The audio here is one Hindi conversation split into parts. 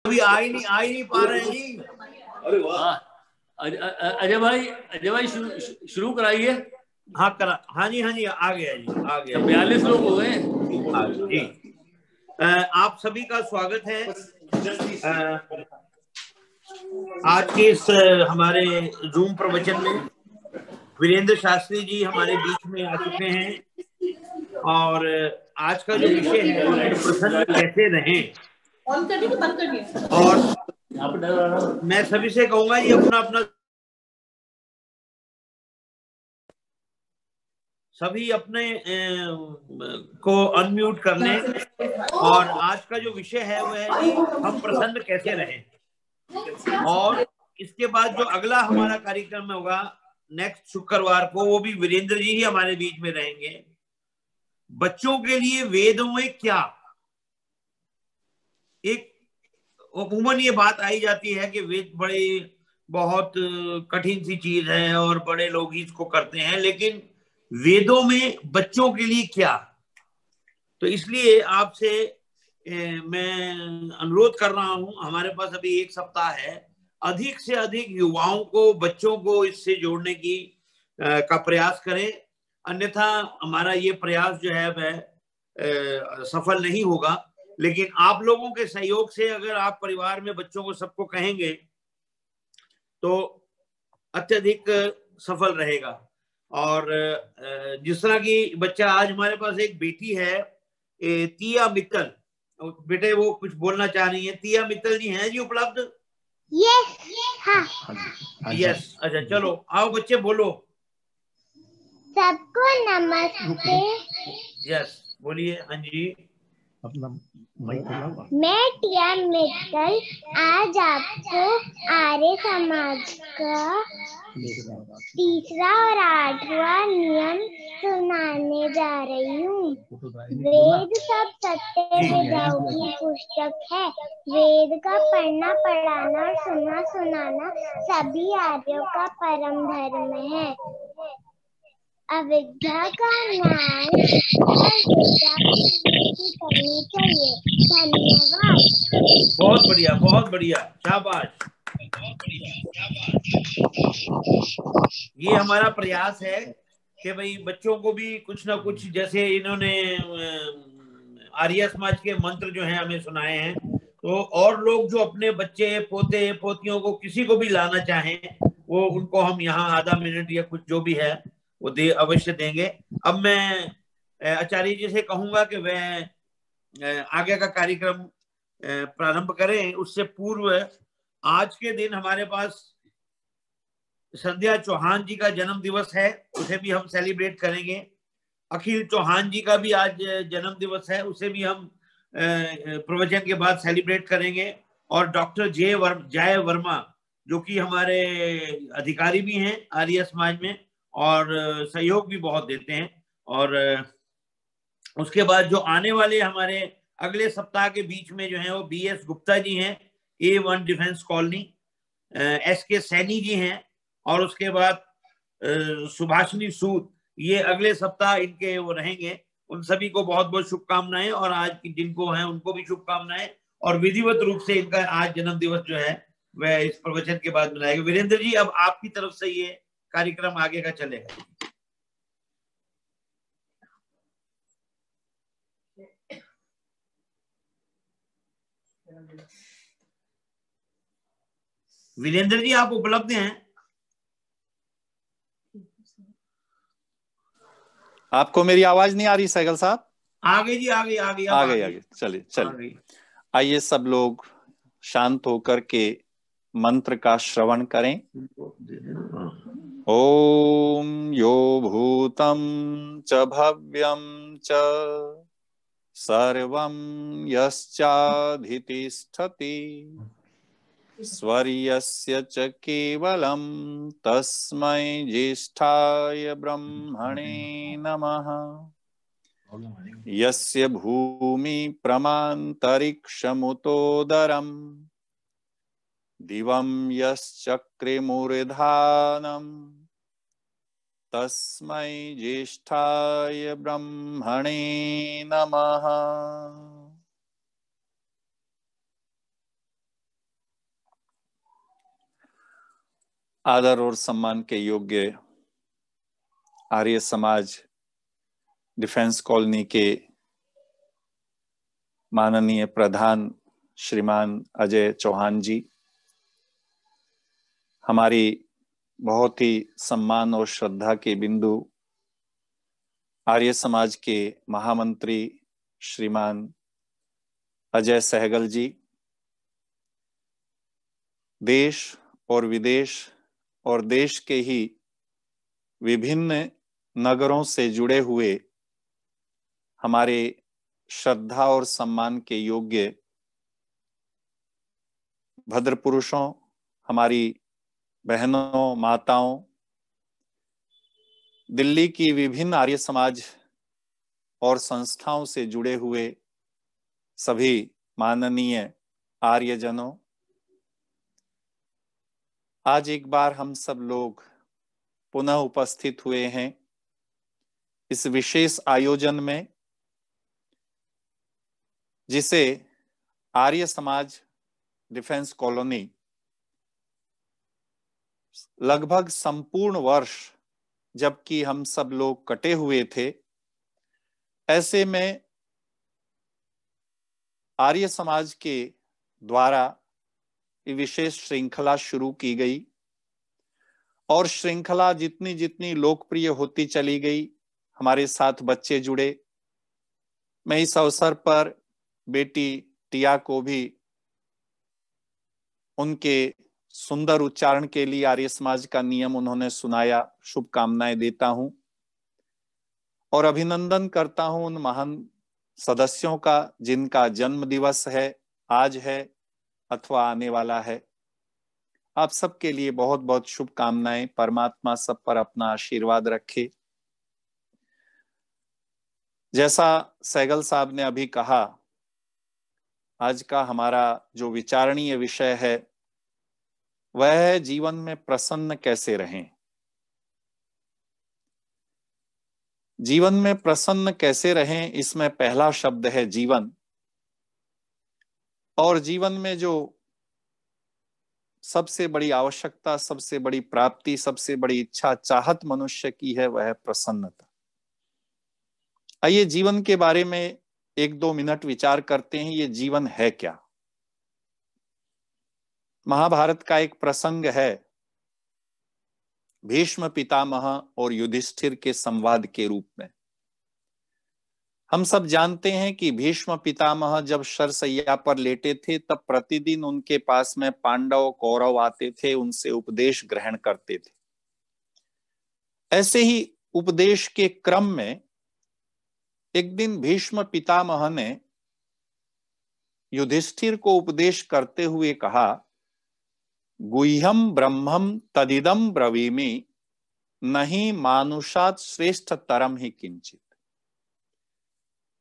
अभी आ ही नहीं पा रहे हैं जी। अरे वाह। अजय भाई शुरू कराइए। हाँ हाँ जी आ गया जी, आ गया। 42 लोग हो गए जी। आप सभी का स्वागत है आज के इस हमारे जूम प्रवचन में। वीरेंद्र शास्त्री जी हमारे बीच में आ चुके हैं और आज का जो विषय है हम प्रसन्न कैसे रहें। और मैं सभी से कहूंगा ये अपना सभी अपने को अनम्यूट कर लें। और आज का जो विषय है वह है जी हम प्रसन्न कैसे रहें। और इसके बाद जो अगला हमारा कार्यक्रम होगा नेक्स्ट शुक्रवार को, वो भी वीरेंद्र जी ही हमारे बीच में रहेंगे। बच्चों के लिए वेदों में क्या, एक अमूमन ये बात आई जाती है कि वेद बड़े बहुत कठिन सी चीज है और बड़े लोग ही इसको करते हैं, लेकिन वेदों में बच्चों के लिए क्या। तो इसलिए आपसे मैं अनुरोध कर रहा हूं, हमारे पास अभी 1 सप्ताह है, अधिक से अधिक युवाओं को, बच्चों को इससे जोड़ने की का प्रयास करें। अन्यथा हमारा ये प्रयास जो है वह सफल नहीं होगा। लेकिन आप लोगों के सहयोग से अगर आप परिवार में बच्चों को सबको कहेंगे तो अत्यधिक सफल रहेगा। और जिस तरह की बच्चा, आज हमारे पास एक बेटी है तिया मित्तल, बेटे वो कुछ बोलना चाह रही है। तिया मित्तल जी हैं जी उपलब्ध? यस। हाँ यस। अच्छा चलो आओ बच्चे बोलो। सबको नमस्ते। यस बोलिए। हाँ जी। मैं टिया मित्तल आज आपको आर्य समाज का 3रा और 8वां नियम सुनाने जा रही हूँ। वेद सब सत्य विधाओं की पुस्तक है। वेद का पढ़ना, पढ़ाना और सुनना सुनाना सभी आर्यों का परम धर्म है। अविद्या का नाश और विद्या की करनी चाहिए। धन्यवाद। बहुत बढ़िया, बहुत बढ़िया, शाबाश। ये हमारा प्रयास है कि भाई बच्चों को भी कुछ ना कुछ, जैसे इन्होंने आर्य समाज के मंत्र जो हैं हमें सुनाए हैं, तो और लोग जो अपने बच्चे, पोते, पोतियों को, किसी को भी लाना चाहें, वो उनको हम यहाँ आधा मिनट या कुछ जो भी है वो अवश्य देंगे। अब मैं आचार्य जी से कहूंगा कि वह आगे का कार्यक्रम प्रारंभ करें। उससे पूर्व आज के दिन हमारे पास संध्या चौहान जी का जन्म दिवस है, उसे भी हम सेलिब्रेट करेंगे। अखिल चौहान जी का भी आज जन्म दिवस है, उसे भी हम प्रवचन के बाद सेलिब्रेट करेंगे। और डॉक्टर जय वर्मा जो कि हमारे अधिकारी भी हैं आर्य समाज में और सहयोग भी बहुत देते हैं। और उसके बाद जो आने वाले हमारे अगले सप्ताह के बीच में जो है वो BS गुप्ता जी हैं, A1 defence colony, SK Saini ji हैं, और उसके बाद सुभाषिनी सूद, ये अगले सप्ताह इनके वो रहेंगे। उन सभी को बहुत बहुत शुभकामनाएं, और आज की जिनको हैं उनको भी शुभकामनाएं। और विधिवत रूप से इनका आज जन्म दिवस जो है वह इस प्रवचन के बाद मनाएगा। वीरेंद्र जी अब आपकी तरफ से ये कार्यक्रम आगे का चलेगा। वीरेंद्र जी आप उपलब्ध हैं? आपको मेरी आवाज नहीं आ रही सहगल साहब? आ गई जी, आ गई। आ गई। चलिए आइए सब लोग शांत होकर के मंत्र का श्रवण करें। ओम यो भूतम च भव्यम च सर्वं यश्चाधितिष्ठति स्वर्यस्य च केवलं तस्मै ज्येष्ठाय ब्रह्मणे नमः। यस्य भूमि प्रमान्तरिक्षमुतोदरम् दिवं यश्चक्रिमूर्धानम् तस्मै ज्येष्ठाय ब्रह्मणे नमः। आदर और सम्मान के योग्य आर्य समाज डिफेंस कॉलोनी के माननीय प्रधान श्रीमान अजय चौहान जी, हमारी बहुत ही सम्मान और श्रद्धा के बिंदु आर्य समाज के महामंत्री श्रीमान अजय सहगल जी, देश और विदेश और देश के ही विभिन्न नगरों से जुड़े हुए हमारे श्रद्धा और सम्मान के योग्य भद्र पुरुषों, हमारी बहनों, माताओं, दिल्ली की विभिन्न आर्य समाज और संस्थाओं से जुड़े हुए सभी माननीय आर्यजनों, आज एक बार हम सब लोग पुनः उपस्थित हुए हैं इस विशेष आयोजन में, जिसे आर्य समाज डिफेंस कॉलोनी लगभग संपूर्ण वर्ष जबकि हम सब लोग कटे हुए थे, ऐसे में आर्य समाज के द्वारा ये विशेष श्रृंखला शुरू की गई और श्रृंखला जितनी जितनी लोकप्रिय होती चली गई, हमारे साथ बच्चे जुड़े। मैं इस अवसर पर बेटी टिया को भी उनके सुंदर उच्चारण के लिए आर्य समाज का नियम उन्होंने सुनाया, शुभकामनाएं देता हूं और अभिनंदन करता हूं उन महान सदस्यों का जिनका जन्म दिवस है, आज है अथवा आने वाला है। आप सबके लिए बहुत बहुत शुभकामनाएं। परमात्मा सब पर अपना आशीर्वाद रखे। जैसा सहगल साहब ने अभी कहा, आज का हमारा जो विचारणीय विषय है वह है जीवन में प्रसन्न कैसे रहें। जीवन में प्रसन्न कैसे रहें, इसमें पहला शब्द है जीवन। और जीवन में जो सबसे बड़ी आवश्यकता, सबसे बड़ी प्राप्ति, सबसे बड़ी इच्छा, चाहत मनुष्य की है, वह है प्रसन्नता। आइए जीवन के बारे में एक दो मिनट विचार करते हैं। ये जीवन है क्या? महाभारत का एक प्रसंग है भीष्म पितामह और युधिष्ठिर के संवाद के रूप में। हम सब जानते हैं कि भीष्म पितामह जब शरशैया पर लेटे थे तब प्रतिदिन उनके पास में पांडव कौरव आते थे, उनसे उपदेश ग्रहण करते थे। ऐसे ही उपदेश के क्रम में एक दिन भीष्म पितामह ने युधिष्ठिर को उपदेश करते हुए कहा, गुह्यम ब्रह्मम तदिदम ब्रवीमि नहीं मानुषात् श्रेष्ठ तरम ही किंचित।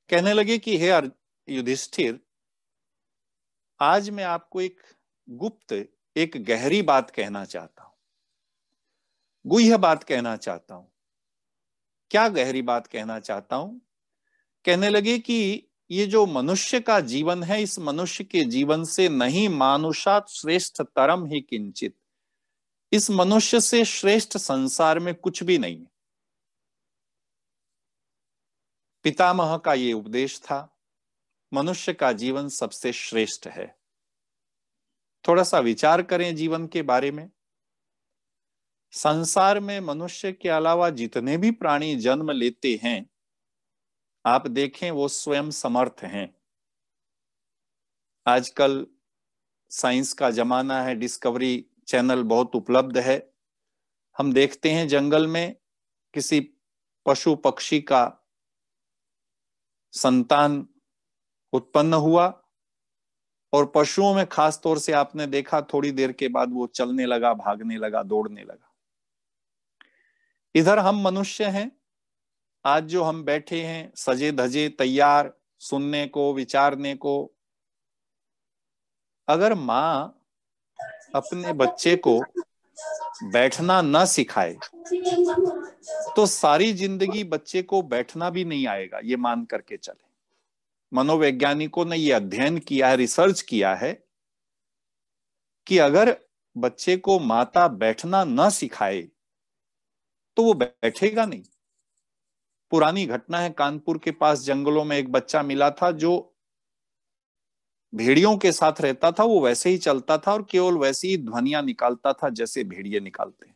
कहने लगे कि हे युधिष्ठिर, आज मैं आपको एक गुप्त, एक गहरी बात कहना चाहता हूं, गुह्य बात कहना चाहता हूं। क्या गहरी बात कहना चाहता हूं? कहने लगे कि ये जो मनुष्य का जीवन है, इस मनुष्य के जीवन से नहीं मानुषात् श्रेष्ठ तरम ही किंचित, इस मनुष्य से श्रेष्ठ संसार में कुछ भी नहीं है। पितामह का ये उपदेश था, मनुष्य का जीवन सबसे श्रेष्ठ है। थोड़ा सा विचार करें जीवन के बारे में। संसार में मनुष्य के अलावा जितने भी प्राणी जन्म लेते हैं, आप देखें वो स्वयं समर्थ हैं। आजकल साइंस का जमाना है, डिस्कवरी चैनल बहुत उपलब्ध है। हम देखते हैं जंगल में किसी पशु पक्षी का संतान उत्पन्न हुआ और पशुओं में खास तौर से आपने देखा थोड़ी देर के बाद वो चलने लगा, भागने लगा, दौड़ने लगा। इधर हम मनुष्य हैं, आज जो हम बैठे हैं सजे धजे तैयार सुनने को, विचारने को। अगर माँ अपने बच्चे को बैठना न सिखाए तो सारी जिंदगी बच्चे को बैठना भी नहीं आएगा, ये मान करके चले। मनोवैज्ञानिकों ने ये अध्ययन किया है, रिसर्च किया है कि अगर बच्चे को माता बैठना न सिखाए तो वो बैठेगा नहीं। पुरानी घटना है, कानपुर के पास जंगलों में एक बच्चा मिला था जो भेड़ियों के साथ रहता था, वो वैसे ही चलता था और केवल वैसी ही ध्वनियां निकालता था जैसे भेड़िए निकालते हैं।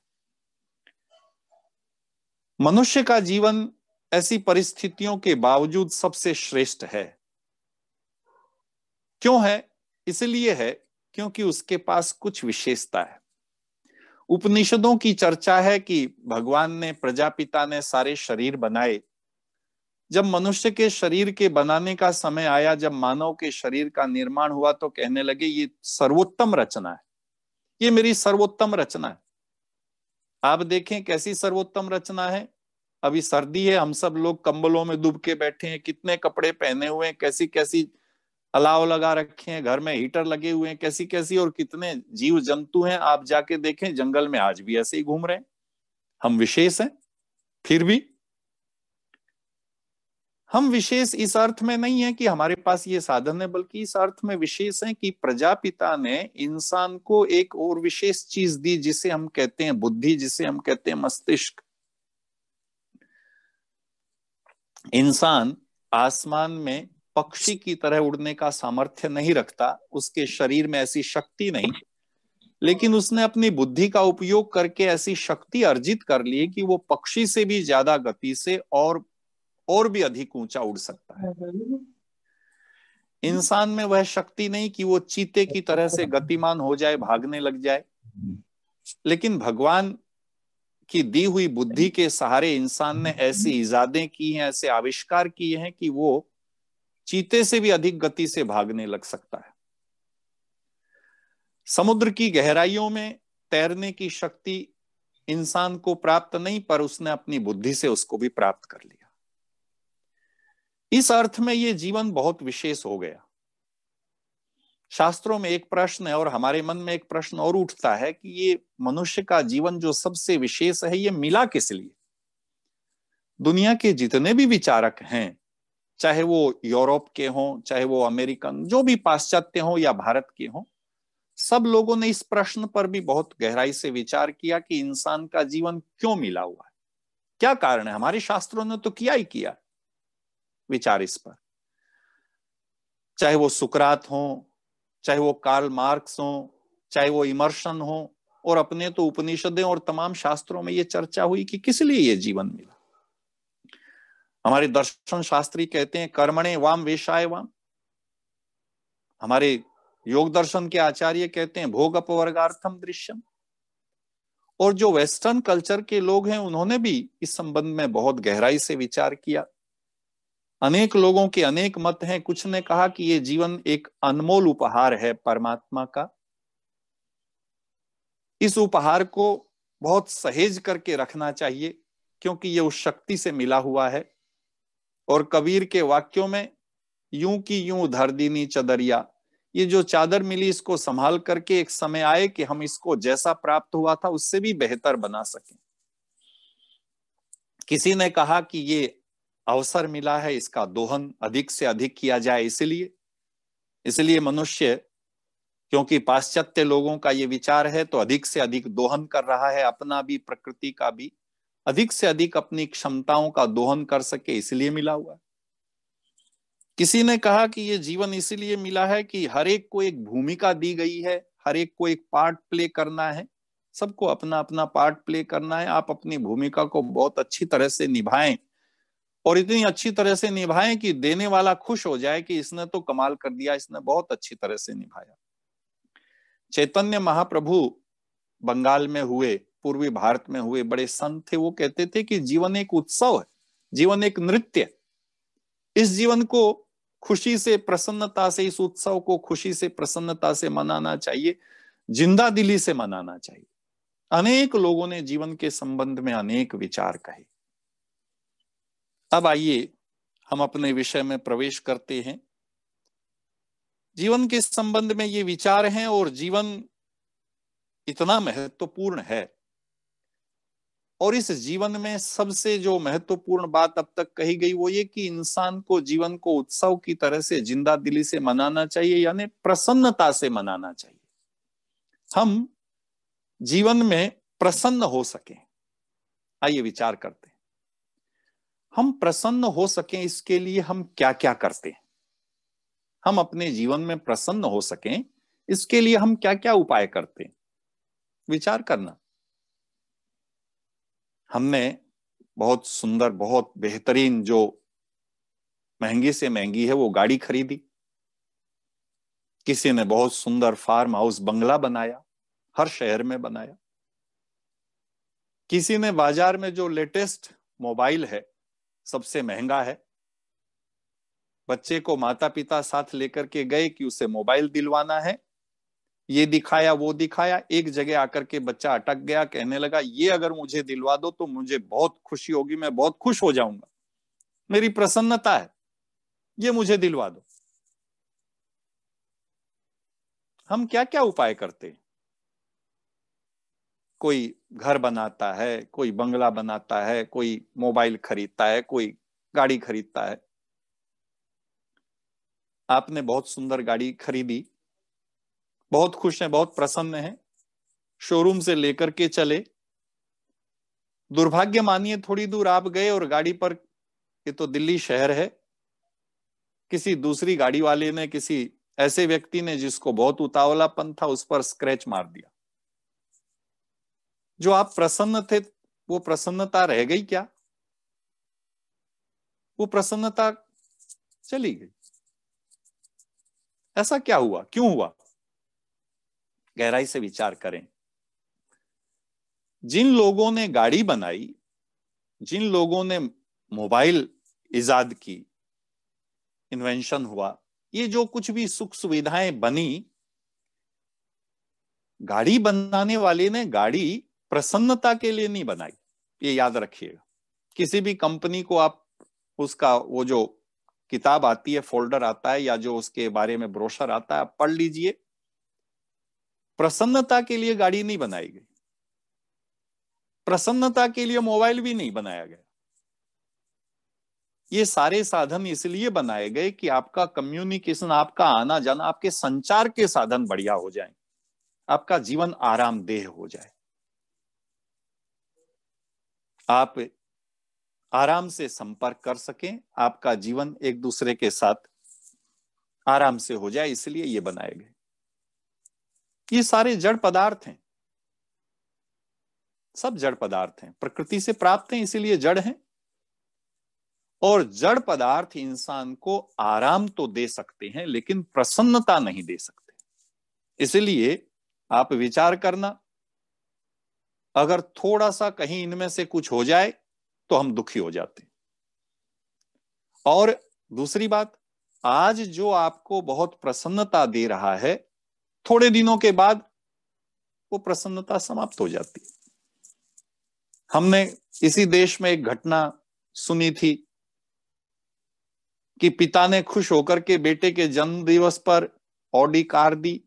मनुष्य का जीवन ऐसी परिस्थितियों के बावजूद सबसे श्रेष्ठ है। क्यों है? इसलिए है क्योंकि उसके पास कुछ विशेषता है। उपनिषदों की चर्चा है कि भगवान ने, प्रजापिता ने सारे शरीर बनाए। जब मनुष्य के शरीर के बनाने का समय आया, जब मानव के शरीर का निर्माण हुआ, तो कहने लगे ये सर्वोत्तम रचना है, ये मेरी सर्वोत्तम रचना है। आप देखें कैसी सर्वोत्तम रचना है। अभी सर्दी है, हम सब लोग कंबलों में डूब के बैठे हैं, कितने कपड़े पहने हुए हैं, कैसी कैसी अलाव लगा रखे हैं, घर में हीटर लगे हुए हैं, कैसी कैसी, और कितने जीव जंतु हैं। आप जाके देखें जंगल में आज भी ऐसे ही घूम रहे हैं। हम विशेष हैं, फिर भी हम विशेष इस अर्थ में नहीं है कि हमारे पास ये साधन है, बल्कि इस अर्थ में विशेष है कि प्रजापिता ने इंसान को एक और विशेष चीज दी, जिसे हम कहते हैं बुद्धि, जिसे हम कहते हैं मस्तिष्क। इंसान आसमान में पक्षी की तरह उड़ने का सामर्थ्य नहीं रखता, उसके शरीर में ऐसी शक्ति नहीं, लेकिन उसने अपनी बुद्धि का उपयोग करके ऐसी शक्ति अर्जित कर ली कि वो पक्षी से भी ज्यादा गति से और भी अधिक ऊंचा उड़ सकता है। इंसान में वह शक्ति नहीं कि वो चीते की तरह से गतिमान हो जाए, भागने लग जाए, लेकिन भगवान की दी हुई बुद्धि के सहारे इंसान ने ऐसी इजादें की हैं, ऐसे आविष्कार किए हैं कि वो चीते से भी अधिक गति से भागने लग सकता है। समुद्र की गहराइयों में तैरने की शक्ति इंसान को प्राप्त नहीं, पर उसने अपनी बुद्धि से उसको भी प्राप्त कर लिया। इस अर्थ में ये जीवन बहुत विशेष हो गया। शास्त्रों में एक प्रश्न है और हमारे मन में एक प्रश्न और उठता है कि ये मनुष्य का जीवन जो सबसे विशेष है, ये मिला किस लिए? दुनिया के जितने भी विचारक हैं, चाहे वो यूरोप के हों, चाहे वो अमेरिकन, जो भी पाश्चात्य हों या भारत के हों, सब लोगों ने इस प्रश्न पर भी बहुत गहराई से विचार किया कि इंसान का जीवन क्यों मिला हुआ है, क्या कारण है। हमारे शास्त्रों ने तो किया ही किया विचार इस पर, चाहे वो सुकरात हो, चाहे वो कार्ल मार्क्स हो, चाहे वो इमर्सन हो, और अपने तो उपनिषदें और तमाम शास्त्रों में ये चर्चा हुई कि किस लिए ये जीवन मिला। हमारे दर्शन शास्त्री कहते हैं कर्मणे वाम वेशाय वाम। हमारे योग दर्शन के आचार्य कहते हैं भोग अपवर्गार्थम दृश्यम। और जो वेस्टर्न कल्चर के लोग हैं, उन्होंने भी इस संबंध में बहुत गहराई से विचार किया। अनेक लोगों के अनेक मत हैं। कुछ ने कहा कि ये जीवन एक अनमोल उपहार है परमात्मा का, इस उपहार को बहुत सहेज करके रखना चाहिए, क्योंकि ये उस शक्ति से मिला हुआ है। और कबीर के वाक्यों में यूं की यूं धर दीनी चदरिया, ये जो चादर मिली इसको संभाल करके एक समय आए कि हम इसको जैसा प्राप्त हुआ था उससे भी बेहतर बना सकें। किसी ने कहा कि ये अवसर मिला है, इसका दोहन अधिक से अधिक किया जाए। इसलिए मनुष्य, क्योंकि पाश्चात्य लोगों का ये विचार है, तो अधिक से अधिक दोहन कर रहा है, अपना भी प्रकृति का भी, अधिक से अधिक अपनी क्षमताओं का दोहन कर सके, इसलिए मिला हुआ है। किसी ने कहा कि ये जीवन इसलिए मिला है कि हर एक को एक भूमिका दी गई है, हर एक को एक पार्ट प्ले करना है, सबको अपना अपना पार्ट प्ले करना है। आप अपनी भूमिका को बहुत अच्छी तरह से निभाएं, और इतनी अच्छी तरह से निभाएं कि देने वाला खुश हो जाए कि इसने तो कमाल कर दिया, इसने बहुत अच्छी तरह से निभाया। चैतन्य महाप्रभु बंगाल में हुए, पूर्वी भारत में हुए बड़े संत थे। वो कहते थे कि जीवन एक उत्सव है, जीवन एक नृत्य। इस जीवन को खुशी से, प्रसन्नता से, इस उत्सव को खुशी से, प्रसन्नता से मनाना चाहिए, जिंदा दिली से मनाना चाहिए। अनेक लोगों ने जीवन के संबंध में अनेक विचार कहे। अब आइए हम अपने विषय में प्रवेश करते हैं। जीवन के संबंध में ये विचार हैं, और जीवन इतना महत्वपूर्ण है, और इस जीवन में सबसे जो महत्वपूर्ण बात अब तक कही गई वो ये कि इंसान को जीवन को उत्सव की तरह से जिंदा दिली से मनाना चाहिए, यानी प्रसन्नता से मनाना चाहिए। हम जीवन में प्रसन्न हो सके। आइए विचार करते हैं, हम प्रसन्न हो सकें इसके लिए हम क्या क्या करते हैं। हम अपने जीवन में प्रसन्न हो सकें इसके लिए हम क्या क्या उपाय करते हैं, विचार करना। हमने बहुत सुंदर, बहुत बेहतरीन, जो महंगी से महंगी है वो गाड़ी खरीदी। किसी ने बहुत सुंदर फार्म हाउस, बंगला बनाया, हर शहर में बनाया। किसी ने बाजार में जो लेटेस्ट मोबाइल है, सबसे महंगा है, बच्चे को माता पिता साथ लेकर के गए कि उसे मोबाइल दिलवाना है, ये दिखाया वो दिखाया, एक जगह आकर के बच्चा अटक गया, कहने लगा ये अगर मुझे दिलवा दो तो मुझे बहुत खुशी होगी, मैं बहुत खुश हो जाऊंगा, मेरी प्रसन्नता है, ये मुझे दिलवा दो। हम क्या क्या उपाय करते हैं? कोई घर बनाता है, कोई बंगला बनाता है, कोई मोबाइल खरीदता है, कोई गाड़ी खरीदता है। आपने बहुत सुंदर गाड़ी खरीदी, बहुत खुश हैं, बहुत प्रसन्न हैं, शोरूम से लेकर के चले। दुर्भाग्य मानिए थोड़ी दूर आप गए और गाड़ी पर, ये तो दिल्ली शहर है, किसी दूसरी गाड़ी वाले ने, किसी ऐसे व्यक्ति ने जिसको बहुत उतावलापन था, उस पर स्क्रैच मार दिया। जो आप प्रसन्न थे वो प्रसन्नता रह गई क्या? वो प्रसन्नता चली गई। ऐसा क्या हुआ, क्यों हुआ? गहराई से विचार करें। जिन लोगों ने गाड़ी बनाई, जिन लोगों ने मोबाइल इजाद की, इन्वेंशन हुआ, ये जो कुछ भी सुख सुविधाएं बनी, गाड़ी बनाने वाले ने गाड़ी प्रसन्नता के लिए नहीं बनाई, ये याद रखिएगा। किसी भी कंपनी को आप उसका वो जो किताब आती है, फोल्डर आता है, या जो उसके बारे में ब्रोशर आता है, आप पढ़ लीजिए। प्रसन्नता के लिए गाड़ी नहीं बनाई गई, प्रसन्नता के लिए मोबाइल भी नहीं बनाया गया। ये सारे साधन इसलिए बनाए गए कि आपका कम्युनिकेशन, आपका आना जाना, आपके संचार के साधन बढ़िया हो जाएं, आपका जीवन आरामदेह हो जाए, आप आराम से संपर्क कर सकें, आपका जीवन एक दूसरे के साथ आराम से हो जाए, इसलिए ये बनाए गए। ये सारे जड़ पदार्थ हैं, सब जड़ पदार्थ हैं, प्रकृति से प्राप्त हैं, इसीलिए जड़ हैं। और जड़ पदार्थ इंसान को आराम तो दे सकते हैं लेकिन प्रसन्नता नहीं दे सकते। इसलिए आप विचार करना, अगर थोड़ा सा कहीं इनमें से कुछ हो जाए तो हम दुखी हो जाते हैं। और दूसरी बात, आज जो आपको बहुत प्रसन्नता दे रहा है, थोड़े दिनों के बाद वो प्रसन्नता समाप्त हो जाती है। हमने इसी देश में एक घटना सुनी थी कि पिता ने खुश होकर के बेटे के जन्म दिवस पर ऑडी कार दी,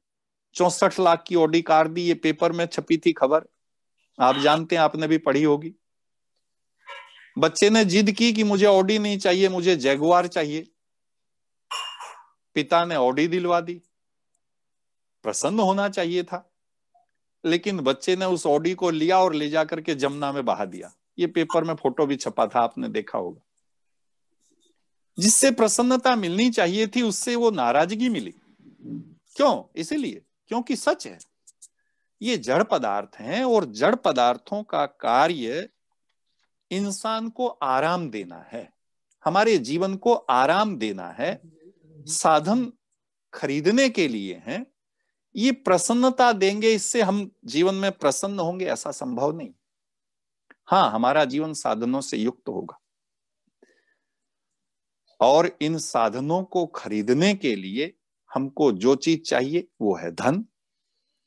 64 लाख की ऑडी कार दी। ये पेपर में छपी थी खबर, आप जानते हैं, आपने भी पढ़ी होगी। बच्चे ने जिद की कि मुझे ऑडी नहीं चाहिए, मुझे जैगुआर चाहिए। पिता ने ऑडी दिलवा दी। प्रसन्न होना चाहिए था, लेकिन बच्चे ने उस ऑडी को लिया और ले जाकर के जमुना में बहा दिया। ये पेपर में फोटो भी छपा था, आपने देखा होगा। जिससे प्रसन्नता मिलनी चाहिए थी उससे वो नाराजगी मिली। क्यों? इसीलिए क्योंकि सच है, ये जड़ पदार्थ हैं और जड़ पदार्थों का कार्य इंसान को आराम देना है, हमारे जीवन को आराम देना है। साधन खरीदने के लिए हैं, ये प्रसन्नता देंगे, इससे हम जीवन में प्रसन्न होंगे, ऐसा संभव नहीं। हाँ, हमारा जीवन साधनों से युक्त होगा और इन साधनों को खरीदने के लिए हमको जो चीज चाहिए वो है धन।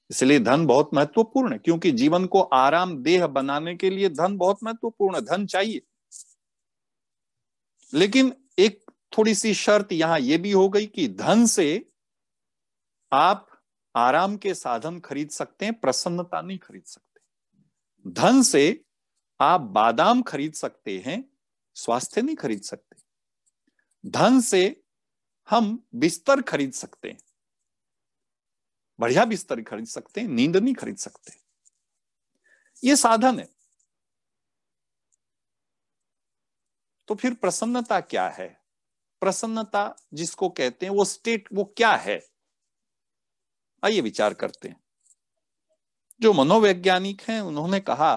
इसलिए धन बहुत महत्वपूर्ण है, क्योंकि जीवन को आरामदेह बनाने के लिए धन बहुत महत्वपूर्ण है, धन चाहिए। लेकिन एक थोड़ी सी शर्त यहां यह भी हो गई कि धन से आप आराम के साधन खरीद सकते हैं, प्रसन्नता नहीं खरीद सकते। धन से आप बादाम खरीद सकते हैं, स्वास्थ्य नहीं खरीद सकते। धन से हम बिस्तर खरीद सकते हैं, बढ़िया बिस्तर खरीद सकते हैं, नींद नहीं खरीद सकते। ये साधन है। तो फिर प्रसन्नता क्या है? प्रसन्नता जिसको कहते हैं वो स्टेट, वो क्या है? आइए विचार करते हैं। जो मनोवैज्ञानिक हैं उन्होंने कहा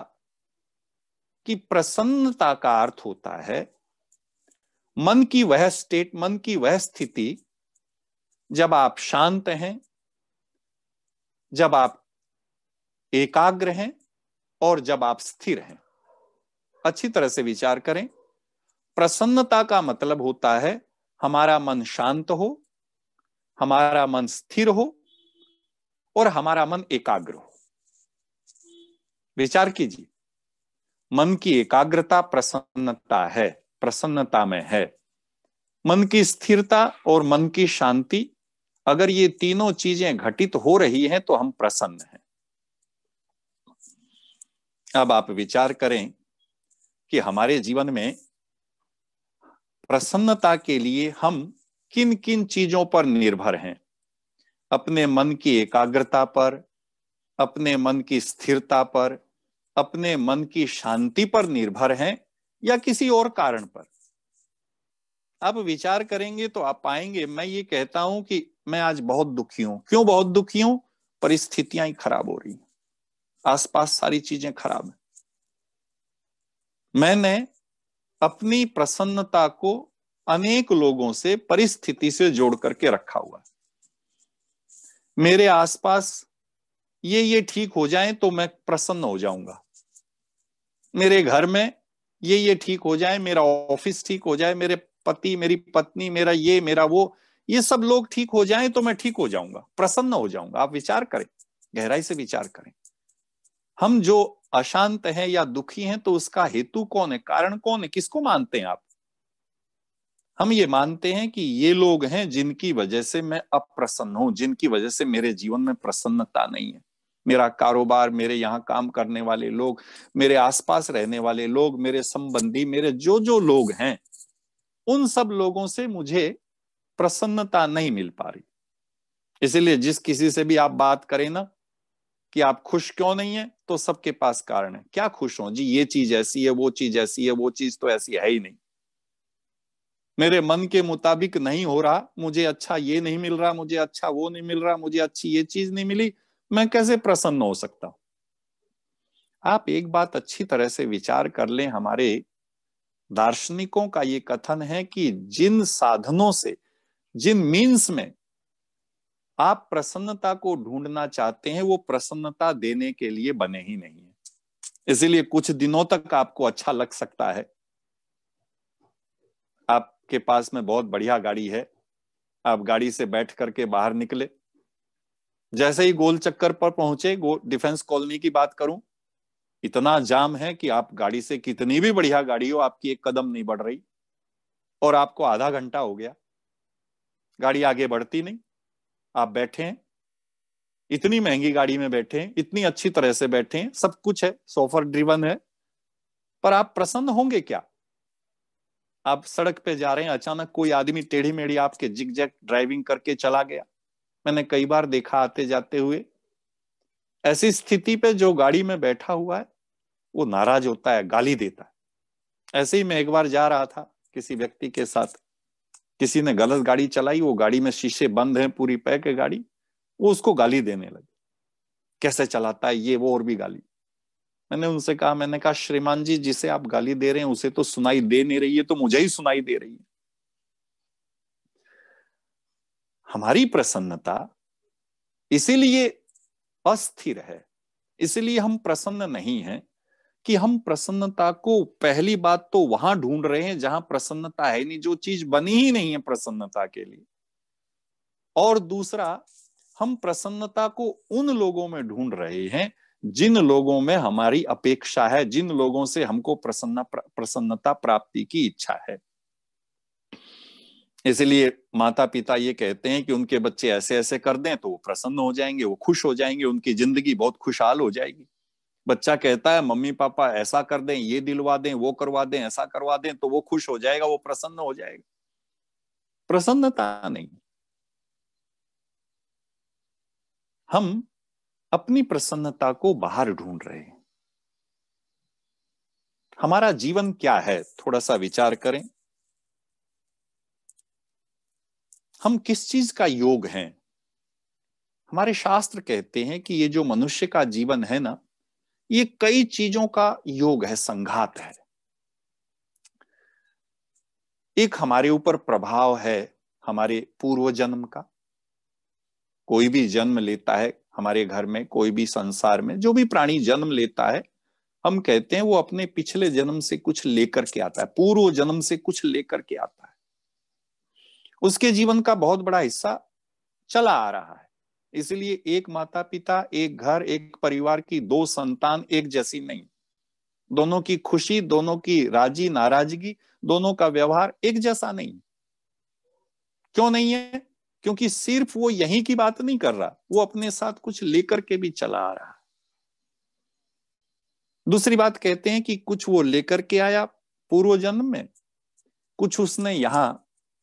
कि प्रसन्नता का अर्थ होता है मन की वह स्टेट, मन की वह स्थिति जब आप शांत हैं, जब आप एकाग्र हैं और जब आप स्थिर हैं। अच्छी तरह से विचार करें। प्रसन्नता का मतलब होता है हमारा मन शांत हो, हमारा मन स्थिर हो और हमारा मन एकाग्र हो। विचार कीजिए, मन की एकाग्रता प्रसन्नता है, प्रसन्नता में है। मन की स्थिरता और मन की शांति, अगर ये तीनों चीजें घटित हो रही हैं तो हम प्रसन्न हैं। अब आप विचार करें कि हमारे जीवन में प्रसन्नता के लिए हम किन किन चीजों पर निर्भर हैं। अपने मन की एकाग्रता पर, अपने मन की स्थिरता पर, अपने मन की शांति पर निर्भर हैं या किसी और कारण पर? आप विचार करेंगे तो आप पाएंगे, मैं ये कहता हूं कि मैं आज बहुत दुखी हूं। क्यों बहुत दुखी हूं? परिस्थितियां ही खराब हो रही हैं, आसपास सारी चीजें खराब हैं। मैंने अपनी प्रसन्नता को अनेक लोगों से, परिस्थिति से जोड़ करके रखा हुआ है। मेरे आसपास ये ठीक हो जाए तो मैं प्रसन्न हो जाऊंगा। मेरे घर में ये ठीक हो जाए, मेरा ऑफिस ठीक हो जाए, मेरे पति, मेरी पत्नी, मेरा ये, मेरा वो, ये सब लोग ठीक हो जाएं तो मैं ठीक हो जाऊंगा, प्रसन्न हो जाऊंगा। आप विचार करें, गहराई से विचार करें। हम जो अशांत हैं या दुखी हैं तो उसका हेतु कौन है, कारण कौन है, किसको मानते हैं आप? हम ये मानते हैं कि ये लोग हैं जिनकी वजह से मैं अप्रसन्न हूं, जिनकी वजह से मेरे जीवन में प्रसन्नता नहीं है। मेरा कारोबार, मेरे यहाँ काम करने वाले लोग, मेरे आसपास रहने वाले लोग, मेरे संबंधी, मेरे जो जो लोग हैं, उन सब लोगों से मुझे प्रसन्नता नहीं मिल पा रही। इसीलिए जिस किसी से भी आप बात करें ना कि आप खुश क्यों नहीं है, तो सबके पास कारण है। क्या खुश हो जी? ये चीज ऐसी है, वो चीज ऐसी है, वो चीज तो ऐसी है ही नहीं, मेरे मन के मुताबिक नहीं हो रहा, मुझे अच्छा ये नहीं मिल रहा, मुझे अच्छा वो नहीं मिल रहा, मुझे अच्छी ये चीज नहीं मिली, मैं कैसे प्रसन्न हो सकता हूं? आप एक बात अच्छी तरह से विचार कर लें। हमारे दार्शनिकों का ये कथन है कि जिन साधनों से, जिन मीन्स में आप प्रसन्नता को ढूंढना चाहते हैं, वो प्रसन्नता देने के लिए बने ही नहीं है। इसीलिए कुछ दिनों तक आपको अच्छा लग सकता है, आपके पास में बहुत बढ़िया गाड़ी है, आप गाड़ी से बैठ करके बाहर निकले, जैसे ही गोल चक्कर पर पहुंचे, डिफेंस कॉलोनी की बात करूं, इतना जाम है कि आप गाड़ी से, कितनी भी बढ़िया गाड़ी हो, आपकी एक कदम नहीं बढ़ रही और आपको आधा घंटा हो गया, गाड़ी आगे बढ़ती नहीं। आप बैठे हैं, इतनी महंगी गाड़ी में बैठे हैं, इतनी अच्छी तरह से बैठे हैं, सब कुछ है, सोफर ड्रिवन है, पर आप प्रसन्न होंगे क्या? आप सड़क पे जा रहे हैं, अचानक कोई आदमी टेढ़ी मेढ़ी आपके जिग-जैग ड्राइविंग करके चला गया। मैंने कई बार देखा आते जाते हुए। ऐसी स्थिति पे जो गाड़ी में बैठा हुआ है वो नाराज होता है, गाली देता है। ऐसे ही मैं एक बार जा रहा था किसी व्यक्ति के साथ, किसी ने गलत गाड़ी चलाई, वो गाड़ी में शीशे बंद हैं, पूरी पैक है गाड़ी, वो उसको गाली देने लगे, कैसे चलाता है ये वो, और भी गाली। मैंने उनसे कहा, मैंने कहा श्रीमान जी, जिसे आप गाली दे रहे हैं उसे तो सुनाई दे नहीं रही है, तो मुझे ही सुनाई दे रही है। हमारी प्रसन्नता इसीलिए अस्थिर है, इसलिए हम प्रसन्न नहीं हैं कि हम प्रसन्नता को, पहली बात तो वहां ढूंढ रहे हैं जहां प्रसन्नता है नहीं, जो चीज बनी ही नहीं है प्रसन्नता के लिए। और दूसरा, हम प्रसन्नता को उन लोगों में ढूंढ रहे हैं जिन लोगों में हमारी अपेक्षा है, जिन लोगों से हमको प्रसन्नता प्राप्ति की इच्छा है। इसलिए माता पिता ये कहते हैं कि उनके बच्चे ऐसे ऐसे कर दें तो वो प्रसन्न हो जाएंगे, वो खुश हो जाएंगे, उनकी जिंदगी बहुत खुशहाल हो जाएगी। बच्चा कहता है मम्मी पापा ऐसा कर दें, ये दिलवा दें, वो करवा दें, ऐसा करवा दें, तो वो खुश हो जाएगा, वो प्रसन्न हो जाएगा। प्रसन्नता नहीं। हम अपनी प्रसन्नता को बाहर ढूंढ रहे हैं। हमारा जीवन क्या है, थोड़ा सा विचार करें। हम किस चीज का योग हैं? हमारे शास्त्र कहते हैं कि ये जो मनुष्य का जीवन है ना, ये कई चीजों का योग है, संघात है। एक हमारे ऊपर प्रभाव है हमारे पूर्व जन्म का। कोई भी जन्म लेता है हमारे घर में, कोई भी संसार में जो भी प्राणी जन्म लेता है, हम कहते हैं वो अपने पिछले जन्म से कुछ लेकर के आता है, पूर्व जन्म से कुछ लेकर के आता है। उसके जीवन का बहुत बड़ा हिस्सा चला आ रहा है। इसलिए एक माता पिता, एक घर, एक परिवार की दो संतान एक जैसी नहीं। दोनों की खुशी, दोनों की राजी नाराजगी, दोनों का व्यवहार एक जैसा नहीं। क्यों नहीं है? क्योंकि सिर्फ वो यहीं की बात नहीं कर रहा, वो अपने साथ कुछ लेकर के भी चला आ रहा है। दूसरी बात कहते हैं कि कुछ वो लेकर के आया पूर्व जन्म में, कुछ उसने यहां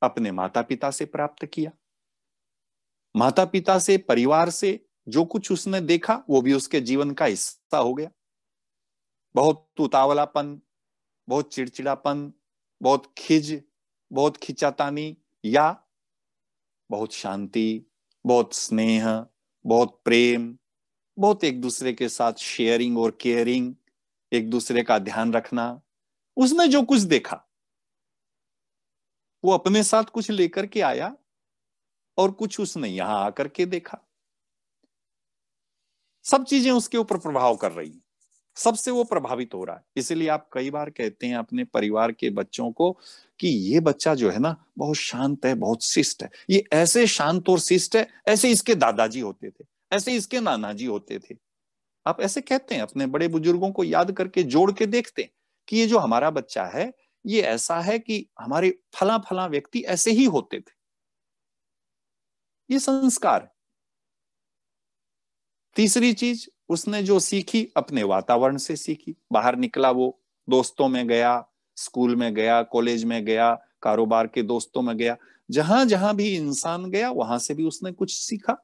अपने माता पिता से प्राप्त किया। माता पिता से, परिवार से जो कुछ उसने देखा वो भी उसके जीवन का हिस्सा हो गया। बहुत उतावलापन, बहुत चिड़चिड़ापन, बहुत खिज, बहुत खिंचातानी, या बहुत शांति, बहुत स्नेह, बहुत प्रेम, बहुत एक दूसरे के साथ शेयरिंग और केयरिंग, एक दूसरे का ध्यान रखना। उसने जो कुछ देखा वो अपने साथ कुछ लेकर के आया और कुछ उसने यहां आकर के देखा। सब चीजें उसके ऊपर प्रभाव कर रही हैं, सबसे वो प्रभावित हो रहा है। इसलिए आप कई बार कहते हैं अपने परिवार के बच्चों को कि ये बच्चा जो है ना बहुत शांत है, बहुत शिष्ट है। ये ऐसे शांत और शिष्ट है, ऐसे इसके दादाजी होते थे, ऐसे इसके नाना जी होते थे। आप ऐसे कहते हैं, अपने बड़े बुजुर्गों को याद करके जोड़ के देखते हैं कि ये जो हमारा बच्चा है ये ऐसा है कि हमारे फला फला व्यक्ति ऐसे ही होते थे। ये संस्कार। तीसरी चीज उसने जो सीखी अपने वातावरण से सीखी। बाहर निकला, वो दोस्तों में गया, स्कूल में गया, कॉलेज में गया, कारोबार के दोस्तों में गया, जहां जहां भी इंसान गया वहां से भी उसने कुछ सीखा।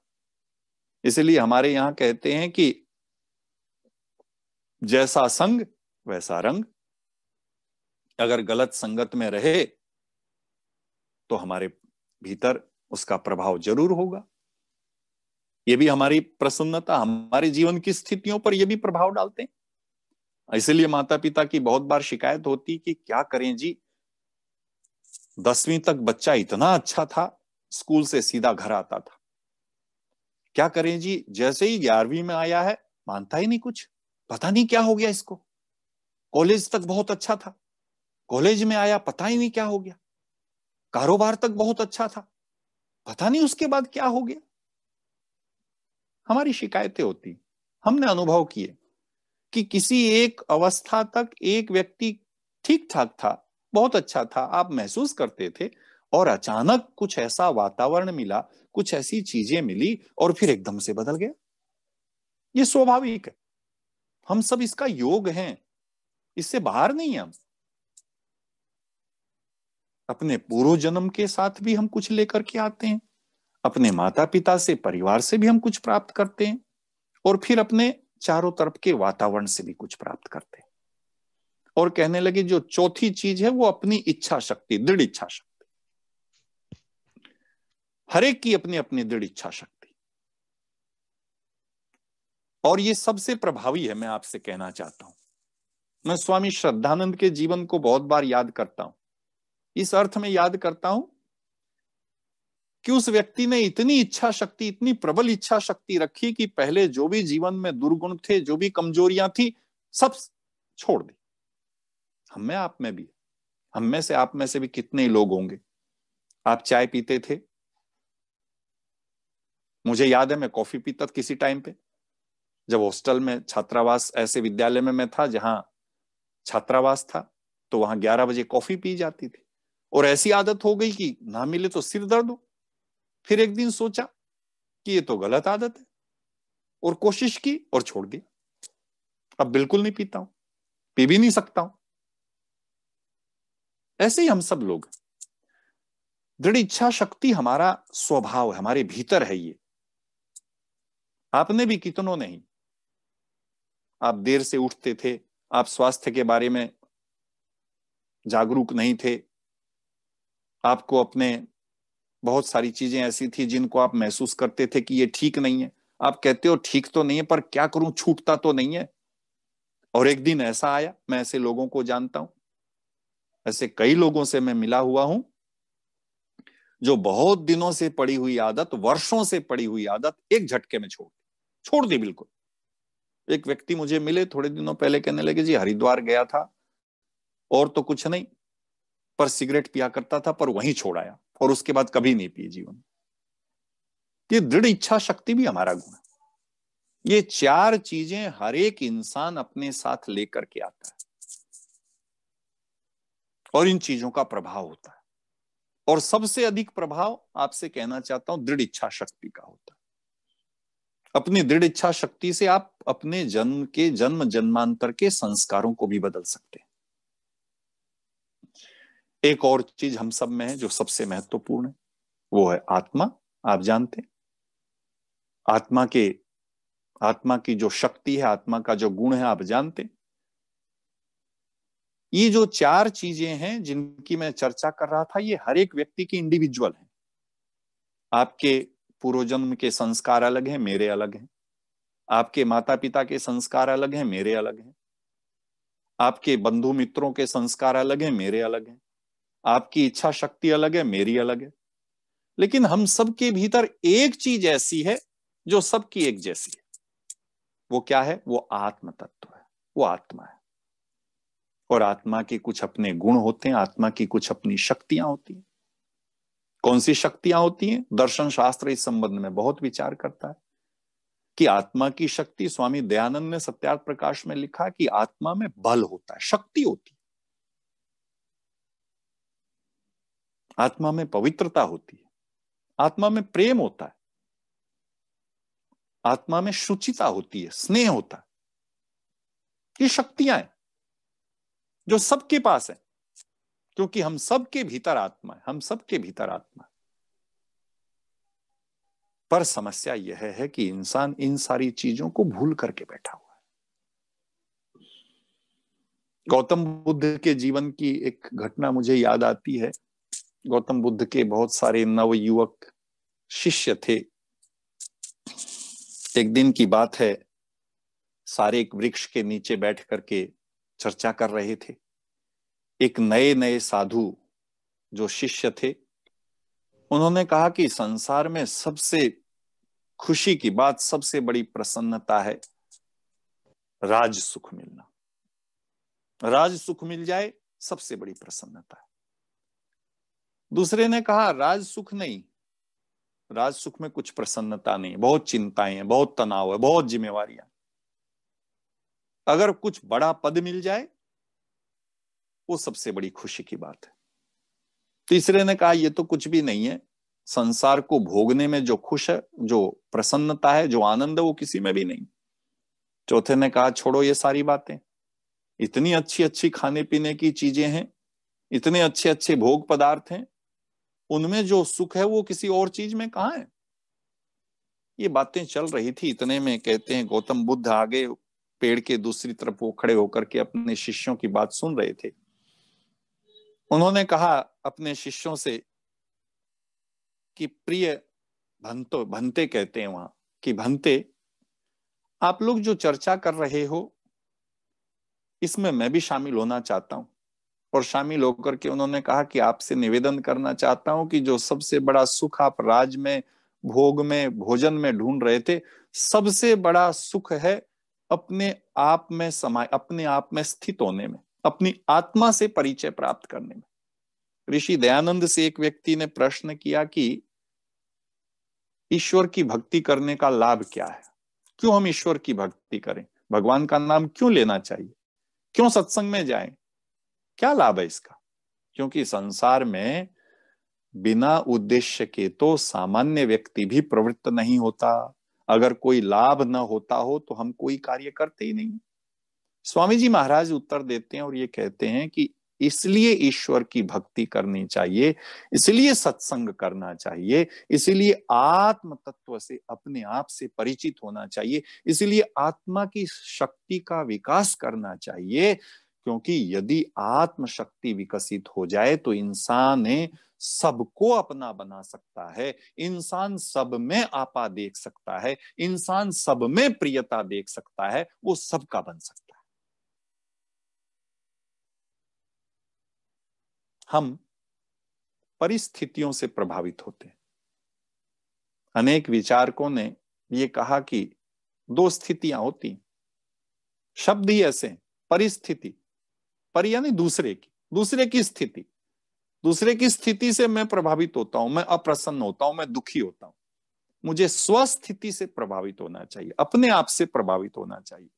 इसलिए हमारे यहां कहते हैं कि जैसा संग वैसा रंग। अगर गलत संगत में रहे तो हमारे भीतर उसका प्रभाव जरूर होगा। ये भी हमारी प्रसन्नता, हमारे जीवन की स्थितियों पर ये भी प्रभाव डालते हैं। इसलिए माता पिता की बहुत बार शिकायत होती कि क्या करें जी, 10वीं तक बच्चा इतना अच्छा था, स्कूल से सीधा घर आता था। क्या करें जी, जैसे ही 11वीं में आया है मानता ही नहीं कुछ, पता नहीं क्या हो गया इसको। कॉलेज तक बहुत अच्छा था, कॉलेज में आया पता ही नहीं क्या हो गया। कारोबार तक बहुत अच्छा था, पता नहीं उसके बाद क्या हो गया। हमारी शिकायतें होती। हमने अनुभव किए कि किसी एक अवस्था तक एक व्यक्ति ठीक ठाक था, बहुत अच्छा था, आप महसूस करते थे, और अचानक कुछ ऐसा वातावरण मिला, कुछ ऐसी चीजें मिली और फिर एकदम से बदल गया। ये स्वाभाविक है, हम सब इसका योग हैं, इससे बाहर नहीं है हम। अपने पूर्व जन्म के साथ भी हम कुछ लेकर के आते हैं, अपने माता पिता से, परिवार से भी हम कुछ प्राप्त करते हैं, और फिर अपने चारों तरफ के वातावरण से भी कुछ प्राप्त करते हैं। और कहने लगे जो चौथी चीज है वो अपनी इच्छा शक्ति, दृढ़ इच्छा शक्ति। हर एक की अपनी अपनी दृढ़ इच्छा शक्ति, और ये सबसे प्रभावी है। मैं आपसे कहना चाहता हूं, मैं स्वामी श्रद्धानंद के जीवन को बहुत बार याद करता हूं। इस अर्थ में याद करता हूं कि उस व्यक्ति ने इतनी इच्छा शक्ति, इतनी प्रबल इच्छा शक्ति रखी कि पहले जो भी जीवन में दुर्गुण थे, जो भी कमजोरियां थी, सब छोड़ दी। हम में आप में भी, हम में से आप में से भी कितने लोग होंगे, आप चाय पीते थे, मुझे याद है मैं कॉफी पीता किसी टाइम पे, जब हॉस्टल में छात्रावास, ऐसे विद्यालय में मैं था जहां छात्रावास था, तो वहां 11 बजे कॉफी पी जाती थी, और ऐसी आदत हो गई कि ना मिले तो सिर दर्द हो। फिर एक दिन सोचा कि ये तो गलत आदत है, और कोशिश की और छोड़ दी। अब बिल्कुल नहीं पीता हूं, पी भी नहीं सकता हूं। ऐसे ही हम सब लोग, दृढ़ इच्छा शक्ति हमारा स्वभाव है, हमारे भीतर है ये। आपने भी कितनों नहीं, आप देर से उठते थे, आप स्वास्थ्य के बारे में जागरूक नहीं थे, आपको अपने बहुत सारी चीजें ऐसी थी जिनको आप महसूस करते थे कि ये ठीक नहीं है। आप कहते हो ठीक तो नहीं है, पर क्या करूं, छूटता तो नहीं है। और एक दिन ऐसा आया, मैं ऐसे लोगों को जानता हूं, ऐसे कई लोगों से मैं मिला हुआ हूं जो बहुत दिनों से पड़ी हुई आदत, वर्षों से पड़ी हुई आदत एक झटके में छोड़ दी बिल्कुल। एक व्यक्ति मुझे मिले थोड़े दिनों पहले, कहने लगे जी हरिद्वार गया था और तो कुछ नहीं, पर सिगरेट पिया करता था, पर वहीं छोड़ आया और उसके बाद कभी नहीं पी जीवन। ये दृढ़ इच्छा शक्ति भी हमारा गुण है। ये 4 चीजें हर एक इंसान अपने साथ लेकर के आता है और इन चीजों का प्रभाव होता है। और सबसे अधिक प्रभाव आपसे कहना चाहता हूं दृढ़ इच्छा शक्ति का होता है। अपनी दृढ़ इच्छा शक्ति से आप अपने जन्म जन्मांतर के संस्कारों को भी बदल सकते हैं। एक और चीज हम सब में है जो सबसे महत्वपूर्ण है, वो है आत्मा। आप जानते हैं आत्मा की जो शक्ति है, आत्मा का जो गुण है, आप जानते हैं। ये जो 4 चीजें हैं जिनकी मैं चर्चा कर रहा था, ये हर एक व्यक्ति की इंडिविजुअल है। आपके पूर्व जन्म के संस्कार अलग हैं, मेरे अलग हैं। आपके माता पिता के संस्कार अलग हैं, मेरे अलग हैं। आपके बंधु मित्रों के संस्कार अलग हैं, मेरे अलग हैं। आपकी इच्छा शक्ति अलग है, मेरी अलग है। लेकिन हम सब के भीतर एक चीज ऐसी है जो सबकी एक जैसी है। वो क्या है? वो आत्म तत्व है, वो आत्मा है। और आत्मा के कुछ अपने गुण होते हैं, आत्मा की कुछ अपनी शक्तियां होती हैं। कौन सी शक्तियां होती हैं? दर्शन शास्त्र इस संबंध में बहुत विचार करता है कि आत्मा की शक्ति, स्वामी दयानंद ने सत्यार्थ प्रकाश में लिखा कि आत्मा में बल होता है, शक्ति होती है। आत्मा में पवित्रता होती है, आत्मा में प्रेम होता है, आत्मा में शुचिता होती है, स्नेह होता है। ये शक्तियां हैं जो सबके पास है, क्योंकि हम सबके भीतर आत्मा है, हम सबके भीतर आत्मा है। पर समस्या यह है कि इंसान इन सारी चीजों को भूल करके बैठा हुआ है। गौतम बुद्ध के जीवन की एक घटना मुझे याद आती है। गौतम बुद्ध के बहुत सारे नवयुवक शिष्य थे। एक दिन की बात है, सारे एक वृक्ष के नीचे बैठ करके चर्चा कर रहे थे। एक नए नए साधु जो शिष्य थे, उन्होंने कहा कि संसार में सबसे खुशी की बात, सबसे बड़ी प्रसन्नता है राज सुख मिलना। राज सुख मिल जाए सबसे बड़ी प्रसन्नता है। दूसरे ने कहा राज सुख नहीं, राज सुख में कुछ प्रसन्नता नहीं, बहुत चिंताएं हैं, बहुत तनाव है, बहुत जिम्मेवारियां। अगर कुछ बड़ा पद मिल जाए वो सबसे बड़ी खुशी की बात है। तीसरे ने कहा ये तो कुछ भी नहीं है, संसार को भोगने में जो खुश है, जो प्रसन्नता है, जो आनंद है, वो किसी में भी नहीं। चौथे ने कहा छोड़ो ये सारी बातें, इतनी अच्छी अच्छी खाने पीने की चीजें हैं, इतने अच्छे अच्छे भोग पदार्थ हैं, उनमें जो सुख है वो किसी और चीज में कहाँ है। ये बातें चल रही थी, इतने में कहते हैं गौतम बुद्ध आगे पेड़ के दूसरी तरफ वो खड़े होकर के अपने शिष्यों की बात सुन रहे थे। उन्होंने कहा अपने शिष्यों से कि प्रिय भंतो, भंते कहते हैं वहां, कि भंते आप लोग जो चर्चा कर रहे हो इसमें मैं भी शामिल होना चाहता हूं। और शामिल होकर के उन्होंने कहा कि आपसे निवेदन करना चाहता हूं कि जो सबसे बड़ा सुख आप राज में, भोग में, भोजन में ढूंढ रहे थे, सबसे बड़ा सुख है अपने आप में समाये, अपने आप में स्थित होने में, अपनी आत्मा से परिचय प्राप्त करने में। ऋषि दयानंद से एक व्यक्ति ने प्रश्न किया कि ईश्वर की भक्ति करने का लाभ क्या है? क्यों हम ईश्वर की भक्ति करें? भगवान का नाम क्यों लेना चाहिए? क्यों सत्संग में जाएं? क्या लाभ है इसका? क्योंकि संसार में बिना उद्देश्य के तो सामान्य व्यक्ति भी प्रवृत्त नहीं होता। अगर कोई लाभ न होता हो तो हम कोई कार्य करते ही नहीं। स्वामी जी महाराज उत्तर देते हैं और ये कहते हैं कि इसलिए ईश्वर की भक्ति करनी चाहिए, इसलिए सत्संग करना चाहिए, इसलिए आत्म तत्व से अपने आप से परिचित होना चाहिए, इसलिए आत्मा की शक्ति का विकास करना चाहिए, क्योंकि यदि आत्मशक्ति विकसित हो जाए तो इंसान सबको अपना बना सकता है, इंसान सब में आपा देख सकता है, इंसान सब में प्रियता देख सकता है, वो सबका बन सकता है। हम परिस्थितियों से प्रभावित होते हैं। अनेक विचारकों ने ये कहा कि दो स्थितियां होती, शब्द ही ऐसे, परिस्थिति, पर यानी दूसरे की स्थिति, दूसरे की स्थिति से मैं प्रभावित होता हूं, मैं अप्रसन्न होता हूं, मैं दुखी होता हूं। मुझे स्वस्थिति से प्रभावित होना चाहिए, अपने आप से प्रभावित होना चाहिए।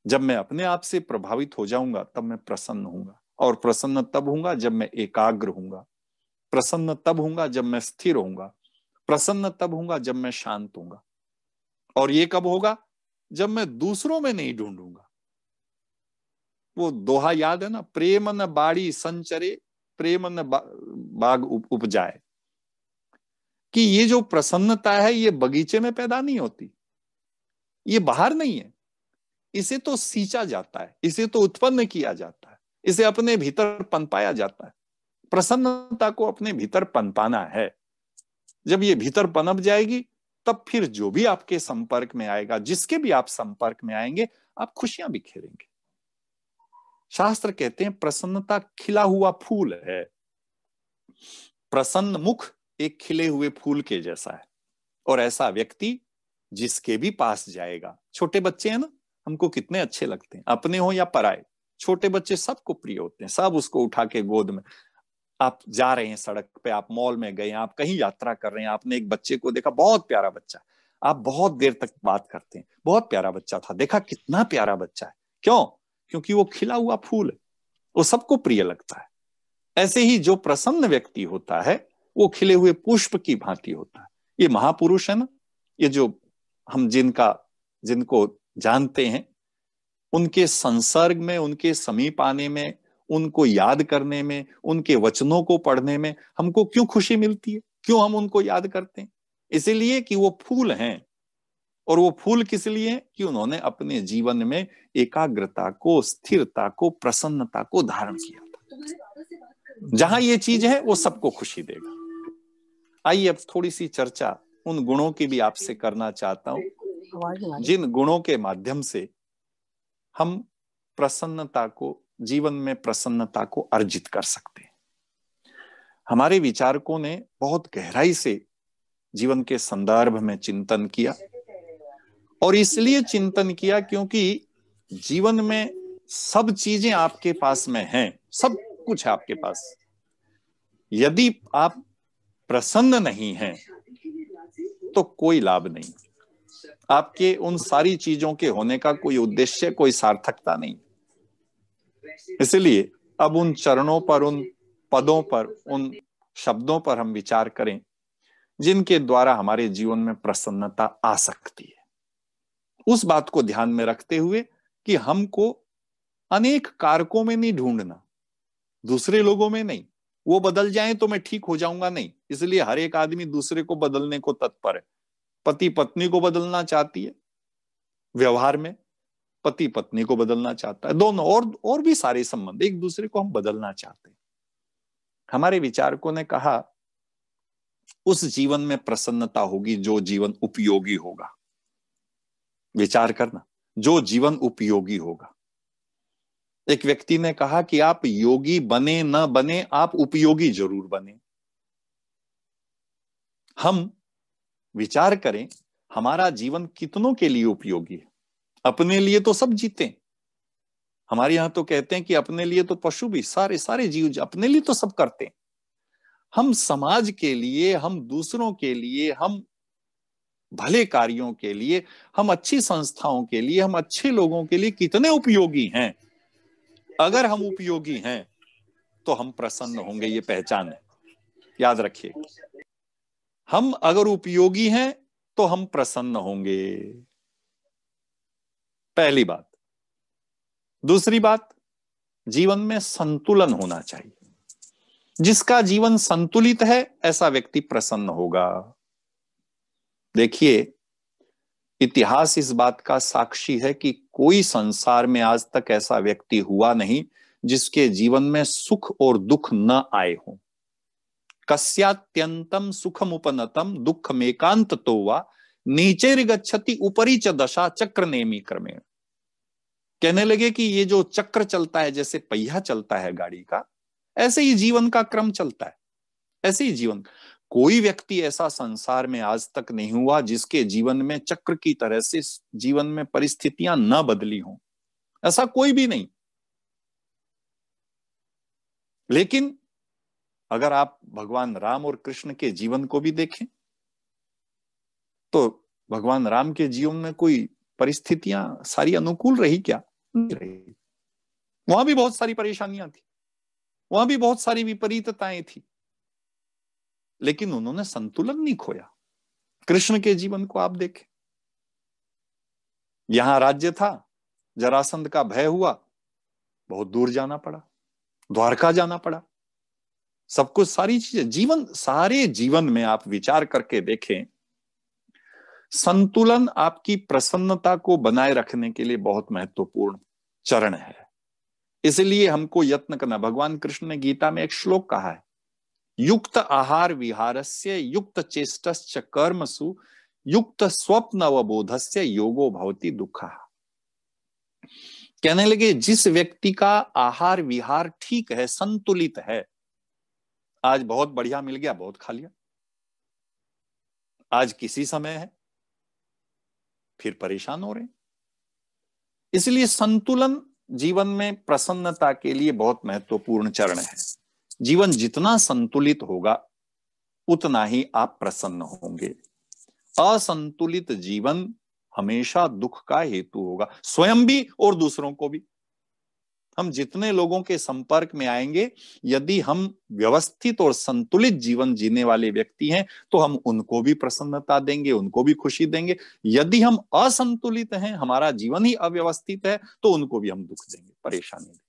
जब मैं अपने आप से प्रभावित हो जाऊंगा तब मैं प्रसन्न होऊंगा, और प्रसन्न तब होऊंगा जब मैं एकाग्र होऊंगा, प्रसन्न तब होऊंगा जब मैं स्थिर होऊंगा, प्रसन्न तब होऊंगा जब मैं शांत होऊंगा। और ये कब होगा? जब मैं दूसरों में नहीं ढूंढूंगा। वो दोहा याद है ना, प्रेम न बाड़ी संचरे, प्रेम न बाग उपजाए। कि ये जो प्रसन्नता है ये बगीचे में पैदा नहीं होती, ये बाहर नहीं है, इसे तो सींचा जाता है, इसे तो उत्पन्न किया जाता है, इसे अपने भीतर पनपाया जाता है। प्रसन्नता को अपने भीतर पनपाना है। जब ये भीतर पनप जाएगी तब फिर जो भी आपके संपर्क में आएगा, जिसके भी आप संपर्क में आएंगे, आप खुशियां बिखेरेंगे। शास्त्र कहते हैं प्रसन्नता खिला हुआ फूल है। प्रसन्न मुख एक खिले हुए फूल के जैसा है। और ऐसा व्यक्ति जिसके भी पास जाएगा, छोटे बच्चे हैं ना, हमको कितने अच्छे लगते हैं, अपने हो या पराए, छोटे बच्चे सबको प्रिय होते हैं, सब उसको उठा के गोद में। आप जा रहे हैं सड़क पे, आप मॉल में गए, आप कहीं यात्रा कर रहे हैं, आपने एक बच्चे को देखा, बहुत प्यारा बच्चा, आप बहुत देर तक बात करते हैं, बहुत प्यारा बच्चा था, देखा कितना प्यारा बच्चा है। क्यों? क्योंकि वो खिला हुआ फूल है, वो सबको प्रिय लगता है। ऐसे ही जो प्रसन्न व्यक्ति होता है वो खिले हुए पुष्प की भांति होता है। ये महापुरुष है ना, ये जो हम जिनको जानते हैं, उनके संसर्ग में, उनके समीप आने में, उनको याद करने में, उनके वचनों को पढ़ने में हमको क्यों खुशी मिलती है? क्यों हम उनको याद करते हैं? इसीलिए कि वो फूल हैं। और वो फूल किस लिए? कि उन्होंने अपने जीवन में एकाग्रता को, स्थिरता को, प्रसन्नता को धारण किया था। जहां ये चीज है वो सबको खुशी देगा। आइए अब थोड़ी सी चर्चा उन गुणों की भी आपसे करना चाहता हूं, जिन गुणों के माध्यम से हम प्रसन्नता को, जीवन में प्रसन्नता को अर्जित कर सकते हैं। हमारे विचारकों ने बहुत गहराई से जीवन के संदर्भ में चिंतन किया, और इसलिए चिंतन किया क्योंकि जीवन में सब चीजें आपके पास में हैं, सब कुछ है आपके पास। यदि आप प्रसन्न नहीं हैं तो कोई लाभ नहीं, आपके उन सारी चीजों के होने का कोई उद्देश्य, कोई सार्थकता नहीं। इसलिए अब उन चरणों पर, उन पदों पर, उन शब्दों पर हम विचार करें जिनके द्वारा हमारे जीवन में प्रसन्नता आ सकती है। उस बात को ध्यान में रखते हुए कि हमको अनेक कारकों में नहीं ढूंढना, दूसरे लोगों में नहीं, वो बदल जाएं तो मैं ठीक हो जाऊंगा, नहीं। इसलिए हर एक आदमी दूसरे को बदलने को तत्पर है। पति पत्नी को बदलना चाहती है, व्यवहार में पति पत्नी को बदलना चाहता है, दोनों और भी सारे संबंध, एक दूसरे को हम बदलना चाहते हैं। हमारे विचारकों ने कहा उस जीवन में प्रसन्नता होगी जो जीवन उपयोगी होगा। विचार करना, जो जीवन उपयोगी होगा। एक व्यक्ति ने कहा कि आप योगी बने न बने, आप उपयोगी जरूर बने। हम विचार करें हमारा जीवन कितनों के लिए उपयोगी है। अपने लिए तो सब जीते, हमारे यहां तो कहते हैं कि अपने लिए तो पशु भी, सारे जीव अपने लिए तो सब करते हैं। हम समाज के लिए, हम दूसरों के लिए, हम भले कार्यों के लिए, हम अच्छी संस्थाओं के लिए, हम अच्छे लोगों के लिए कितने उपयोगी हैं। अगर हम उपयोगी हैं तो हम प्रसन्न होंगे, ये पहचान है, याद रखिए। हम अगर उपयोगी हैं तो हम प्रसन्न होंगे, पहली बात। दूसरी बात, जीवन में संतुलन होना चाहिए। जिसका जीवन संतुलित है ऐसा व्यक्ति प्रसन्न होगा। देखिए, इतिहास इस बात का साक्षी है कि कोई संसार में आज तक ऐसा व्यक्ति हुआ नहीं जिसके जीवन में सुख और दुख न आए हों। कस्यात्यंतम सुखम उपनतम दुःखमेकांत तो वा नीचे गच्छति ऊपरी च दशा चक्र नेमी क्रमेण। कहने लगे कि ये जो चक्र चलता है, जैसे पहिया चलता है गाड़ी का, ऐसे ही जीवन का क्रम चलता है, ऐसे ही जीवन। कोई व्यक्ति ऐसा संसार में आज तक नहीं हुआ जिसके जीवन में चक्र की तरह से जीवन में परिस्थितियां न बदली हों, ऐसा कोई भी नहीं। लेकिन अगर आप भगवान राम और कृष्ण के जीवन को भी देखें तो भगवान राम के जीवन में कोई परिस्थितियां सारी अनुकूल रही क्या? नहीं रही। वहां भी बहुत सारी परेशानियां थी, वहां भी बहुत सारी विपरीतताएं थी, लेकिन उन्होंने संतुलन नहीं खोया। कृष्ण के जीवन को आप देखें, यहां राज्य था, जरासंध का भय हुआ, बहुत दूर जाना पड़ा, द्वारका जाना पड़ा, सब कुछ, सारी चीजें, जीवन, सारे जीवन में आप विचार करके देखें, संतुलन आपकी प्रसन्नता को बनाए रखने के लिए बहुत महत्वपूर्ण चरण है। इसलिए हमको यत्न करना। भगवान कृष्ण ने गीता में एक श्लोक कहा है, युक्त आहार विहारस्य युक्त चेष्टश्च कर्मसु युक्त स्वप्न अवबोधस्य योगो भवति दुःखः। कहने लगे जिस व्यक्ति का आहार विहार ठीक है, संतुलित है, आज बहुत बढ़िया मिल गया, बहुत खा लिया, आज किसी समय है, फिर परेशान हो रहे हैं। इसलिए संतुलन जीवन में प्रसन्नता के लिए बहुत महत्वपूर्ण चरण है। जीवन जितना संतुलित होगा उतना ही आप प्रसन्न होंगे। असंतुलित जीवन हमेशा दुख का हेतु होगा, स्वयं भी और दूसरों को भी। हम जितने लोगों के संपर्क में आएंगे, यदि हम व्यवस्थित और संतुलित जीवन जीने वाले व्यक्ति हैं तो हम उनको भी प्रसन्नता देंगे, उनको भी खुशी देंगे। यदि हम असंतुलित हैं, हमारा जीवन ही अव्यवस्थित है, तो उनको भी हम दुख देंगे, परेशानी देंगे।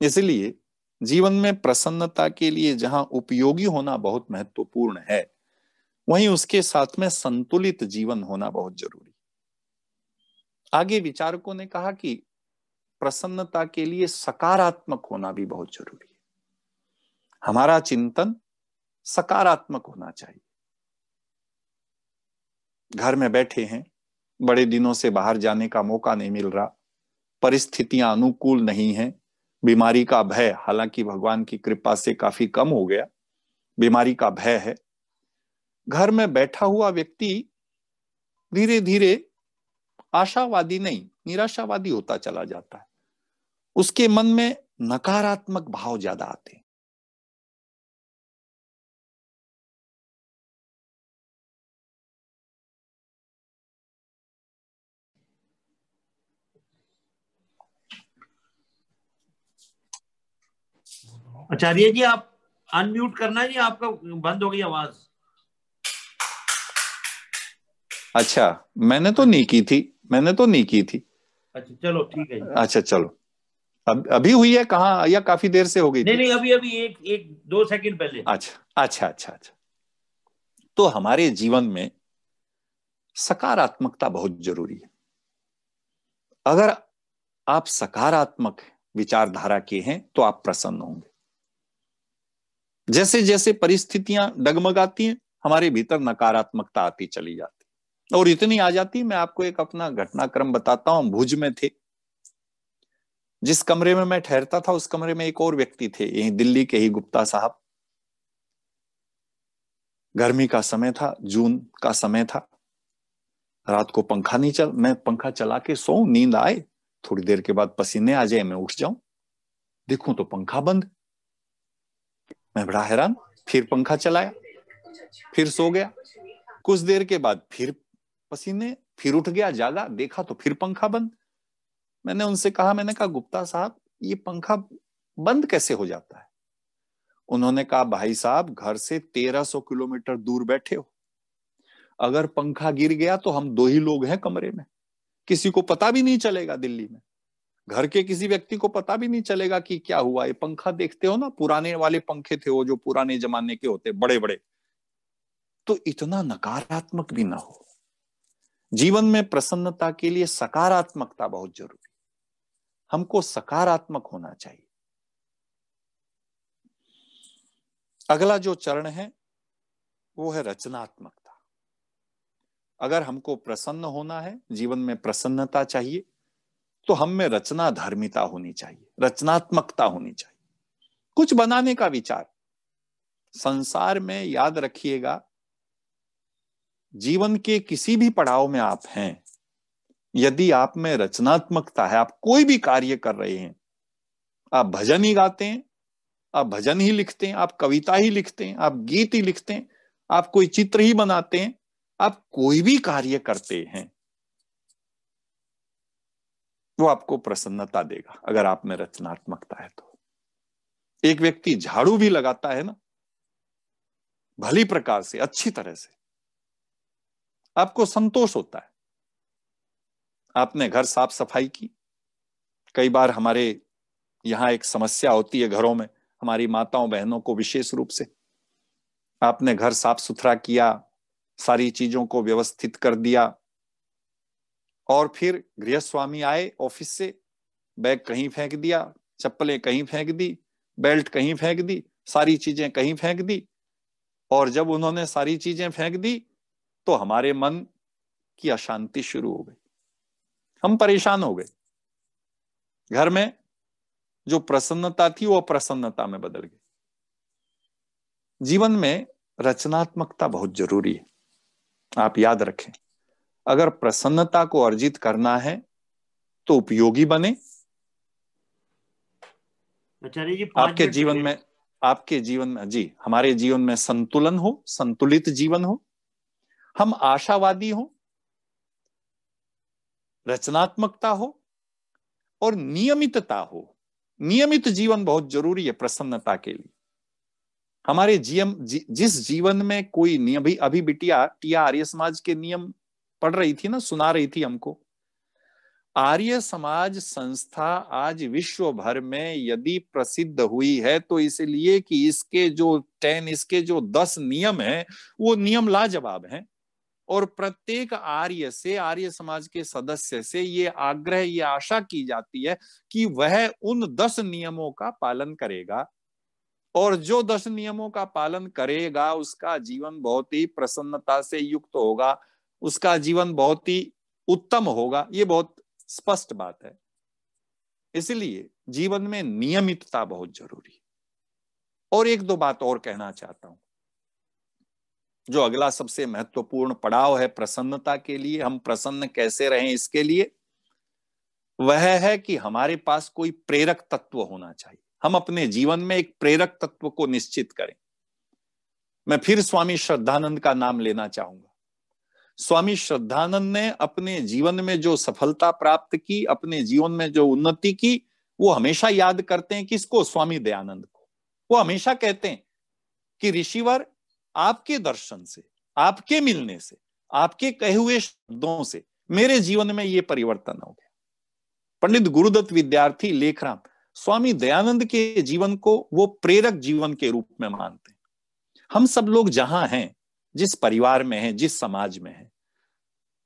इसलिए जीवन में प्रसन्नता के लिए जहां उपयोगी होना बहुत महत्वपूर्ण है, वहीं उसके साथ में संतुलित जीवन होना बहुत जरूरी। आगे विचारकों ने कहा कि प्रसन्नता के लिए सकारात्मक होना भी बहुत जरूरी है। हमारा चिंतन सकारात्मक होना चाहिए। घर में बैठे हैं, बड़े दिनों से बाहर जाने का मौका नहीं मिल रहा, परिस्थितियां अनुकूल नहीं हैं, बीमारी का भय, हालांकि भगवान की कृपा से काफी कम हो गया, बीमारी का भय है। घर में बैठा हुआ व्यक्ति धीरे धीरे आशावादी नहीं, निराशावादी होता चला जाता है। उसके मन में नकारात्मक भाव ज्यादा आते हैं। आचार्य जी, आप अनम्यूट करना जी, आपका बंद हो गई आवाज। अच्छा, मैंने तो नहीं की थी। अच्छा चलो ठीक है। अच्छा चलो, अभी हुई है कहाँ, या काफी देर से हो गई? नहीं, अभी एक 2 सेकंड पहले। अच्छा। तो हमारे जीवन में सकारात्मकता बहुत जरूरी है। अगर आप सकारात्मक विचारधारा के हैं तो आप प्रसन्न होंगे। जैसे जैसे परिस्थितियां डगमगाती हैं, हमारे भीतर नकारात्मकता आती चली जाती, और इतनी आ जाती। मैं आपको एक अपना घटनाक्रम बताता हूं। भुज में थे, जिस कमरे में मैं ठहरता था उस कमरे में एक और व्यक्ति थे, यही दिल्ली के ही गुप्ता साहब। गर्मी का समय था, जून का समय था, रात को पंखा नहीं चल, मैं पंखा चला के सोऊं, नींद आए, थोड़ी देर के बाद पसीने आ जाए, मैं उठ जाऊं, देखूं तो पंखा बंद। मैं बड़ा हैरान, फिर पंखा चलाया, फिर सो गया। कुछ देर के बाद फिर पसीने, फिर उठ गया, जागा, देखा तो फिर पंखा बंद। मैंने उनसे कहा, गुप्ता साहब ये पंखा बंद कैसे हो जाता है? उन्होंने कहा, भाई साहब घर से 1300 किलोमीटर दूर बैठे हो, अगर पंखा गिर गया तो हम 2 ही लोग हैं कमरे में, किसी को पता भी नहीं चलेगा। दिल्ली में घर के किसी व्यक्ति को पता भी नहीं चलेगा कि क्या हुआ। ये पंखा देखते हो ना, पुराने वाले पंखे थे वो, जो पुराने जमाने के होते बड़े बड़े, तो इतना नकारात्मक भी ना हो। जीवन में प्रसन्नता के लिए सकारात्मकता बहुत जरूरी। हमको सकारात्मक होना चाहिए। अगला जो चरण है वो है रचनात्मकता। अगर हमको प्रसन्न होना है, जीवन में प्रसन्नता चाहिए, तो हम में रचना धर्मिता होनी चाहिए, रचनात्मकता होनी चाहिए, कुछ बनाने का विचार। संसार में याद रखिएगा, जीवन के किसी भी पड़ाव में आप हैं, यदि आप में रचनात्मकता है, आप कोई भी कार्य कर रहे हैं, आप भजन ही गाते हैं, आप भजन ही लिखते हैं, आप कविता ही लिखते हैं, आप गीत ही लिखते हैं, आप कोई चित्र ही बनाते हैं, आप कोई भी कार्य करते हैं, वो आपको प्रसन्नता देगा अगर आप में रचनात्मकता है तो। एक व्यक्ति झाड़ू भी लगाता है ना, भली प्रकार से, अच्छी तरह से, आपको संतोष होता है। आपने घर साफ सफाई की। कई बार हमारे यहां एक समस्या होती है घरों में, हमारी माताओं बहनों को विशेष रूप से, आपने घर साफ सुथरा किया, सारी चीजों को व्यवस्थित कर दिया, और फिर गृहस्वामी आए ऑफिस से, बैग कहीं फेंक दिया, चप्पलें कहीं फेंक दी, बेल्ट कहीं फेंक दी, सारी चीजें कहीं फेंक दी। और जब उन्होंने सारी चीजें फेंक दी तो हमारे मन की अशांति शुरू हो गई, हम परेशान हो गए। घर में जो प्रसन्नता थी वो अप्रसन्नता में बदल गई। जीवन में रचनात्मकता बहुत जरूरी है। आप याद रखें, अगर प्रसन्नता को अर्जित करना है तो उपयोगी बने। आचार्य जी, आपके जीवन में जी, हमारे जीवन में संतुलन हो, संतुलित जीवन हो, हम आशावादी हो, रचनात्मकता हो और नियमितता हो। नियमित जीवन बहुत जरूरी है प्रसन्नता के लिए। हमारे जिस जीवन में कोई नियम, अभी बिटिया टिया आर्य समाज के नियम पढ़ रही थी ना, सुना रही थी हमको। आर्य समाज संस्था आज विश्व भर में यदि प्रसिद्ध हुई है तो इसलिए कि इसके जो 10 नियम हैं वो नियम लाजवाब हैं, और प्रत्येक आर्य से, आर्य समाज के सदस्य से ये आग्रह, ये आशा की जाती है कि वह उन 10 नियमों का पालन करेगा, और जो 10 नियमों का पालन करेगा उसका जीवन बहुत ही प्रसन्नता से युक्त होगा, उसका जीवन बहुत ही उत्तम होगा। ये बहुत स्पष्ट बात है। इसलिए जीवन में नियमितता बहुत जरूरी है। और एक दो बात और कहना चाहता हूं। जो अगला सबसे महत्वपूर्ण पड़ाव है प्रसन्नता के लिए, हम प्रसन्न कैसे रहें इसके लिए, वह है कि हमारे पास कोई प्रेरक तत्व होना चाहिए। हम अपने जीवन में एक प्रेरक तत्व को निश्चित करें। मैं फिर स्वामी श्रद्धानंद का नाम लेना चाहूंगा। स्वामी श्रद्धानंद ने अपने जीवन में जो सफलता प्राप्त की, अपने जीवन में जो उन्नति की, वो हमेशा याद करते हैं किसको? स्वामी दयानंद को। वो हमेशा कहते हैं कि ऋषिवर, आपके दर्शन से, आपके मिलने से, आपके कहे हुए शब्दों से मेरे जीवन में ये परिवर्तन हो गया। पंडित गुरुदत्त विद्यार्थी लेखराम स्वामी दयानंद के जीवन को वो प्रेरक जीवन के रूप में मानते हैं। हम सब लोग जहां हैं, जिस परिवार में हैं, जिस समाज में हैं,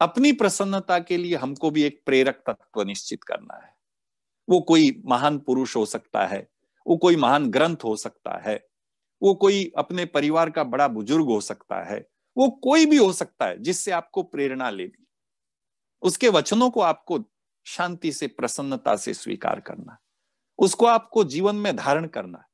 अपनी प्रसन्नता के लिए हमको भी एक प्रेरक तत्व निश्चित करना है। वो कोई महान पुरुष हो सकता है, वो कोई महान ग्रंथ हो सकता है, वो कोई अपने परिवार का बड़ा बुजुर्ग हो सकता है, वो कोई भी हो सकता है जिससे आपको प्रेरणा लेनी। उसके वचनों को आपको शांति से, प्रसन्नता से स्वीकार करना है, उसको आपको जीवन में धारण करना है।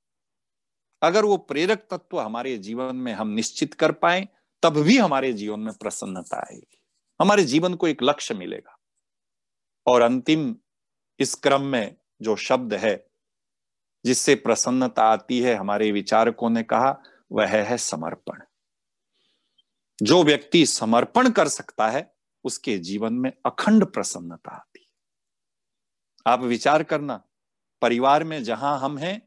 अगर वो प्रेरक तत्व हमारे जीवन में हम निश्चित कर पाए, तब भी हमारे जीवन में प्रसन्नता आएगी, हमारे जीवन को एक लक्ष्य मिलेगा। और अंतिम इस क्रम में जो शब्द है जिससे प्रसन्नता आती है, हमारे विचारकों ने कहा, वह है समर्पण। जो व्यक्ति समर्पण कर सकता है उसके जीवन में अखंड प्रसन्नता आती है। आप विचार करना, परिवार में जहां हम हैं,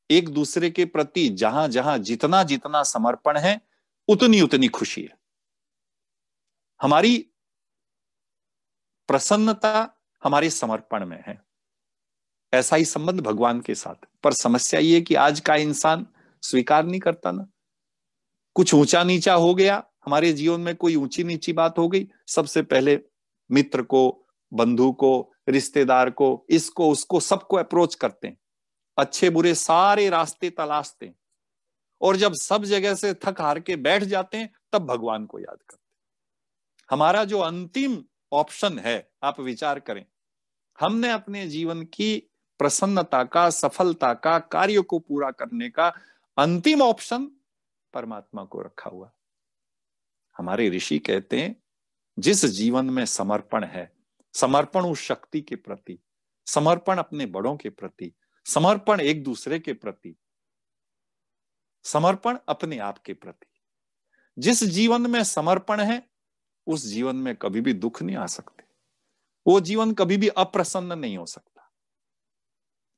एक दूसरे के प्रति जहां जहां जितना जितना समर्पण है, उतनी उतनी खुशी है। हमारी प्रसन्नता हमारे समर्पण में है। ऐसा ही संबंध भगवान के साथ। पर समस्या ये कि आज का इंसान स्वीकार नहीं करता ना। कुछ ऊंचा नीचा हो गया, हमारे जीवन में कोई ऊंची नीची बात हो गई, सबसे पहले मित्र को, बंधु को, रिश्तेदार को, इसको उसको सबको अप्रोच करते हैं, अच्छे बुरे सारे रास्ते तलाशते हैं, और जब सब जगह से थक हार के बैठ जाते हैं तब भगवान को याद करते हैं। हमारा जो अंतिम ऑप्शन है, आप विचार करें, हमने अपने जीवन की प्रसन्नता का, सफलता का, कार्य को पूरा करने का अंतिम ऑप्शन परमात्मा को रखा हुआ। हमारे ऋषि कहते हैं जिस जीवन में समर्पण है, समर्पण उस शक्ति के प्रति, समर्पण अपने बड़ों के प्रति, समर्पण एक दूसरे के प्रति, समर्पण अपने आप के प्रति, जिस जीवन में समर्पण है उस जीवन में कभी भी दुख नहीं आ सकते, वो जीवन कभी भी अप्रसन्न नहीं हो सकता।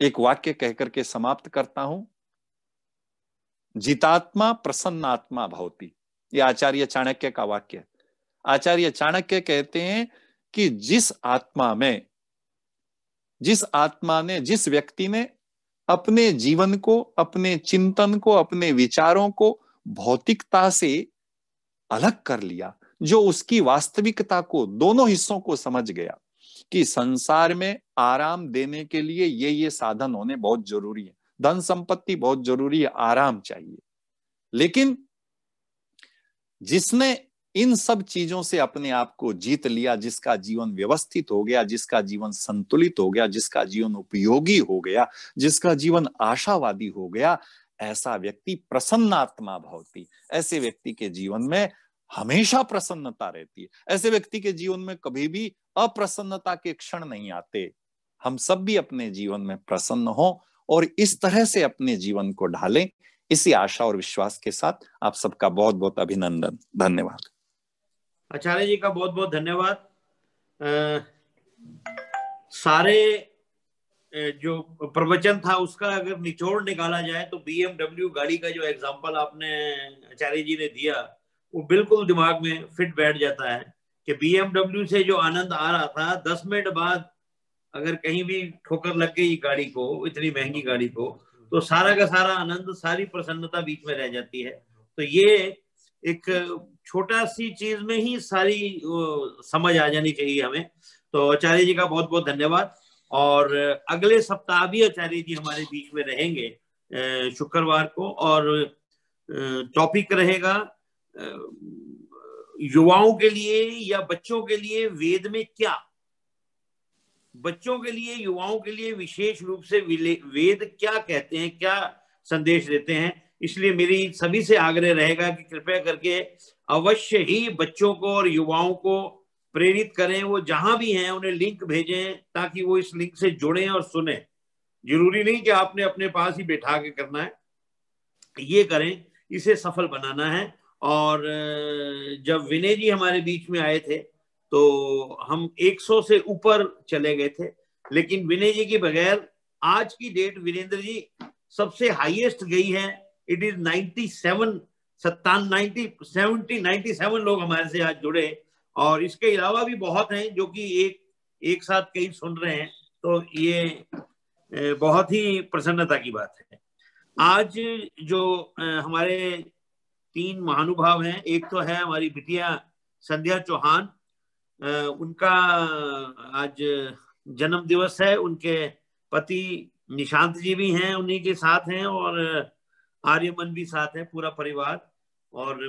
एक वाक्य कहकर के समाप्त करता हूं, जितात्मा प्रसन्नात्मा भवति, ये आचार्य चाणक्य का वाक्य है। आचार्य चाणक्य कहते हैं कि जिस जिस व्यक्ति ने अपने जीवन को, अपने चिंतन को, अपने विचारों को भौतिकता से अलग कर लिया, जो उसकी वास्तविकता को, दोनों हिस्सों को समझ गया कि संसार में आराम देने के लिए ये साधन होने बहुत जरूरी है, धन संपत्ति बहुत जरूरी है, आराम चाहिए, लेकिन जिसने इन सब चीजों से अपने आप को जीत लिया, जिसका जीवन व्यवस्थित हो गया, जिसका जीवन संतुलित हो गया, जिसका जीवन उपयोगी हो गया, जिसका जीवन आशावादी हो गया, ऐसा व्यक्ति प्रसन्नात्मा भवति। ऐसे व्यक्ति के जीवन में हमेशा प्रसन्नता रहती है, ऐसे व्यक्ति के जीवन में कभी भी अप्रसन्नता के क्षण नहीं आते। हम सब भी अपने जीवन में प्रसन्न हो और इस तरह से अपने जीवन को ढालें, इसी आशा और विश्वास के साथ आप सबका बहुत बहुत अभिनंदन। धन्यवाद। आचार्य जी का बहुत बहुत धन्यवाद। सारे जो प्रवचन था उसका अगर निचोड़ निकाला जाए तो BMW गाड़ी का जो एग्जांपल आपने आचार्य जी ने दिया वो बिल्कुल दिमाग में फिट बैठ जाता है कि BMW से जो आनंद आ रहा था 10 मिनट बाद अगर कहीं भी ठोकर लग गई गाड़ी को, इतनी महंगी गाड़ी को, तो सारा का सारा आनंद, सारी प्रसन्नता बीच में रह जाती है। तो ये एक छोटा सी चीज में ही सारी समझ आ जानी चाहिए हमें। तो आचार्य जी का बहुत बहुत धन्यवाद। और अगले सप्ताह भी आचार्य जी हमारे बीच में रहेंगे शुक्रवार को, और टॉपिक रहेगा युवाओं के लिए या बच्चों के लिए वेद में क्या, बच्चों के लिए, युवाओं के लिए विशेष रूप से वेद क्या कहते हैं, क्या संदेश देते हैं। इसलिए मेरी सभी से आग्रह रहेगा कि कृपया करके अवश्य ही बच्चों को और युवाओं को प्रेरित करें, वो जहां भी हैं उन्हें लिंक भेजें ताकि वो इस लिंक से जुड़ें और सुने। जरूरी नहीं कि आपने अपने पास ही बैठा के करना है, ये करें, इसे सफल बनाना है। और जब विनय जी हमारे बीच में आए थे तो हम 100 से ऊपर चले गए थे, लेकिन विनय जी के बगैर आज की डेट वीरेंद्र जी सबसे हाईएस्ट गई है। इट इज 97 लोग हमारे से आज जुड़े, और इसके अलावा भी बहुत हैं जो कि एक साथ कई सुन रहे हैं। तो ये बहुत ही प्रसन्नता की बात है। आज जो हमारे 3 महानुभाव हैं, एक तो है हमारी बिटिया संध्या चौहान, उनका आज जन्म दिवस है। उनके पति निशांत जी भी हैं, उन्हीं के साथ हैं, और आर्यमन भी साथ है, पूरा परिवार। और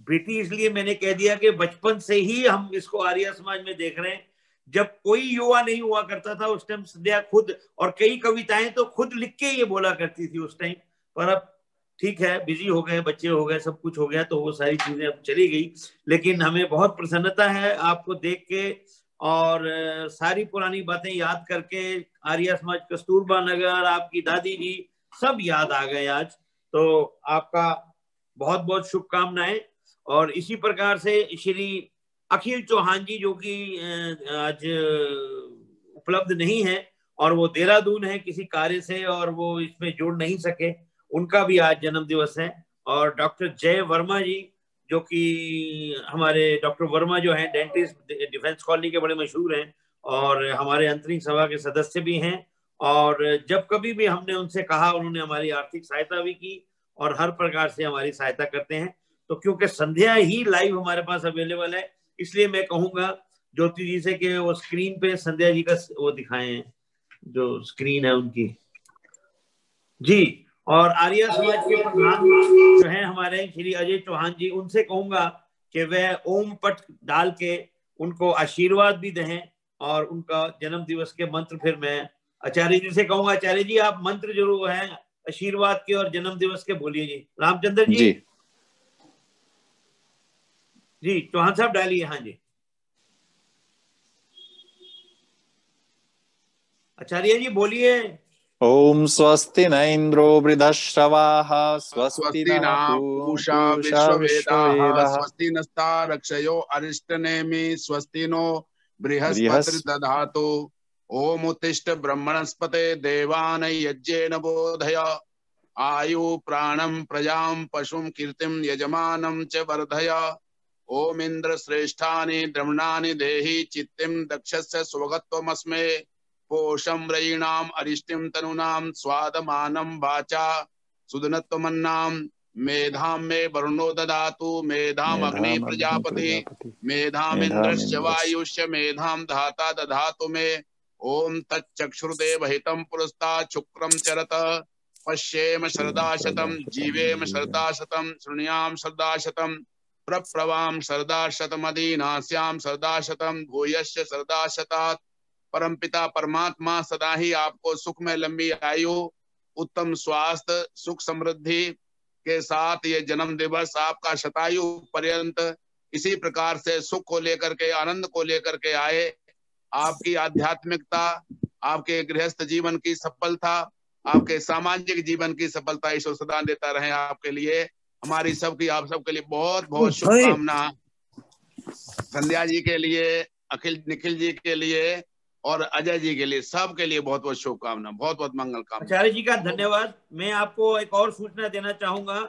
बेटी इसलिए मैंने कह दिया कि बचपन से ही हम इसको आर्य समाज में देख रहे हैं। जब कोई युवा नहीं हुआ करता था उस टाइम संध्या खुद, और कई कविताएं तो खुद लिख के ये बोला करती थी उस टाइम। पर अब ठीक है, बिजी हो गए, बच्चे हो गए, सब कुछ हो गया, तो वो सारी चीजें अब चली गई। लेकिन हमें बहुत प्रसन्नता है आपको देख के, और सारी पुरानी बातें याद करके, आर्य समाज कस्तूरबा नगर, आपकी दादी जी सब याद आ गए आज। तो आपका बहुत बहुत शुभकामनाएं। और इसी प्रकार से श्री अखिल चौहान जी, जो कि आज उपलब्ध नहीं है और वो देहरादून है किसी कार्य से, और वो इसमें जुड़ नहीं सके, उनका भी आज जन्म दिवस है। और डॉक्टर जय वर्मा जी, जो कि हमारे डॉक्टर वर्मा जो हैं डेंटिस्ट, डिफेंस कॉलोनी के बड़े मशहूर हैं, और हमारे अंतरिम सभा के सदस्य भी हैं। और जब कभी भी हमने उनसे कहा, उन्होंने हमारी आर्थिक सहायता भी की और हर प्रकार से हमारी सहायता करते हैं। तो क्योंकि संध्या ही लाइव हमारे पास अवेलेबल है, इसलिए मैं कहूंगा ज्योति जी से कि वो स्क्रीन पे संध्या जी का वो दिखाएं, जो स्क्रीन है उनकी जी। और आर्य समाज के प्रधान जो हैं हमारे श्री अजय चौहान जी, उनसे कहूंगा कि वह ओम पट डाल के उनको आशीर्वाद भी दें और उनका जन्म दिवस के मंत्र फिर मैं आचार्य जी से कहूंगा। आचार्य जी आप मंत्र जरूर है आशीर्वाद के और जन्म दिवस के बोलिए जी। रामचंद्र जी जी चौहान साहब डालिए। हाँ जी आचार्य जी बोलिए। ओम स्वस्ति न इंद्रो वृद्धश्रवाः स्वस्ति नः पूषा विश्ववेदाः स्वस्ति नस्तारक्षयो अरिष्टनेमि स्वस्ति नो बृहस्पतिर्दधातु। ओम उत्तिष्ठ ब्रह्मणस्पते देवान् यज्ञेन बोधय। आयु प्राणं प्रजां पशुं कीर्तिं यजमानं च वर्धय। ओम इंद्र श्रेष्ठानि द्रवणानि देहि चित्तिं दक्षस्य स्वगत्वमस्मे। पोषं रयीणाम् अरिष्टिं तनूनां स्वादमानं वाचा सुदनत्वमन्नां। मेधां मे वरुणो ददातु मेधाम् अग्नि प्रजापति मेधाम् इन्द्रश्च वायुश्च मेधां धाता दधातु मे। ओम तच्चक्षुर्देव हितं पुरस्तात् शुक्रं चरत। पश्येम शरदाशतं जीवेम शरदाशतं शृणुयाम शरदाशतं प्रप्लवाम शरदाशतमदीनास्याम शरदाशतं भूयश्च शरदाशतात्। परमपिता परमात्मा सदा ही आपको सुख में लंबी आयु उत्तम स्वास्थ्य सुख समृद्धि के साथ ये जन्म दिवस आपका शतायु पर्यंत इसी प्रकार से सुख को लेकर के आनंद को लेकर के आए। आपकी आध्यात्मिकता आपके गृहस्थ जीवन की सफलता आपके सामाजिक जीवन की सफलता ईश्वर सदा देता रहे आपके लिए। हमारी सबकी आप सबके लिए बहुत बहुत शुभकामना। संध्या जी के लिए अखिल निखिल जी के लिए और अजय जी के लिए सबके लिए बहुत बहुत शुभकामना बहुत बहुत मंगल कामना। आचार्य जी का धन्यवाद। मैं आपको एक और सूचना देना चाहूंगा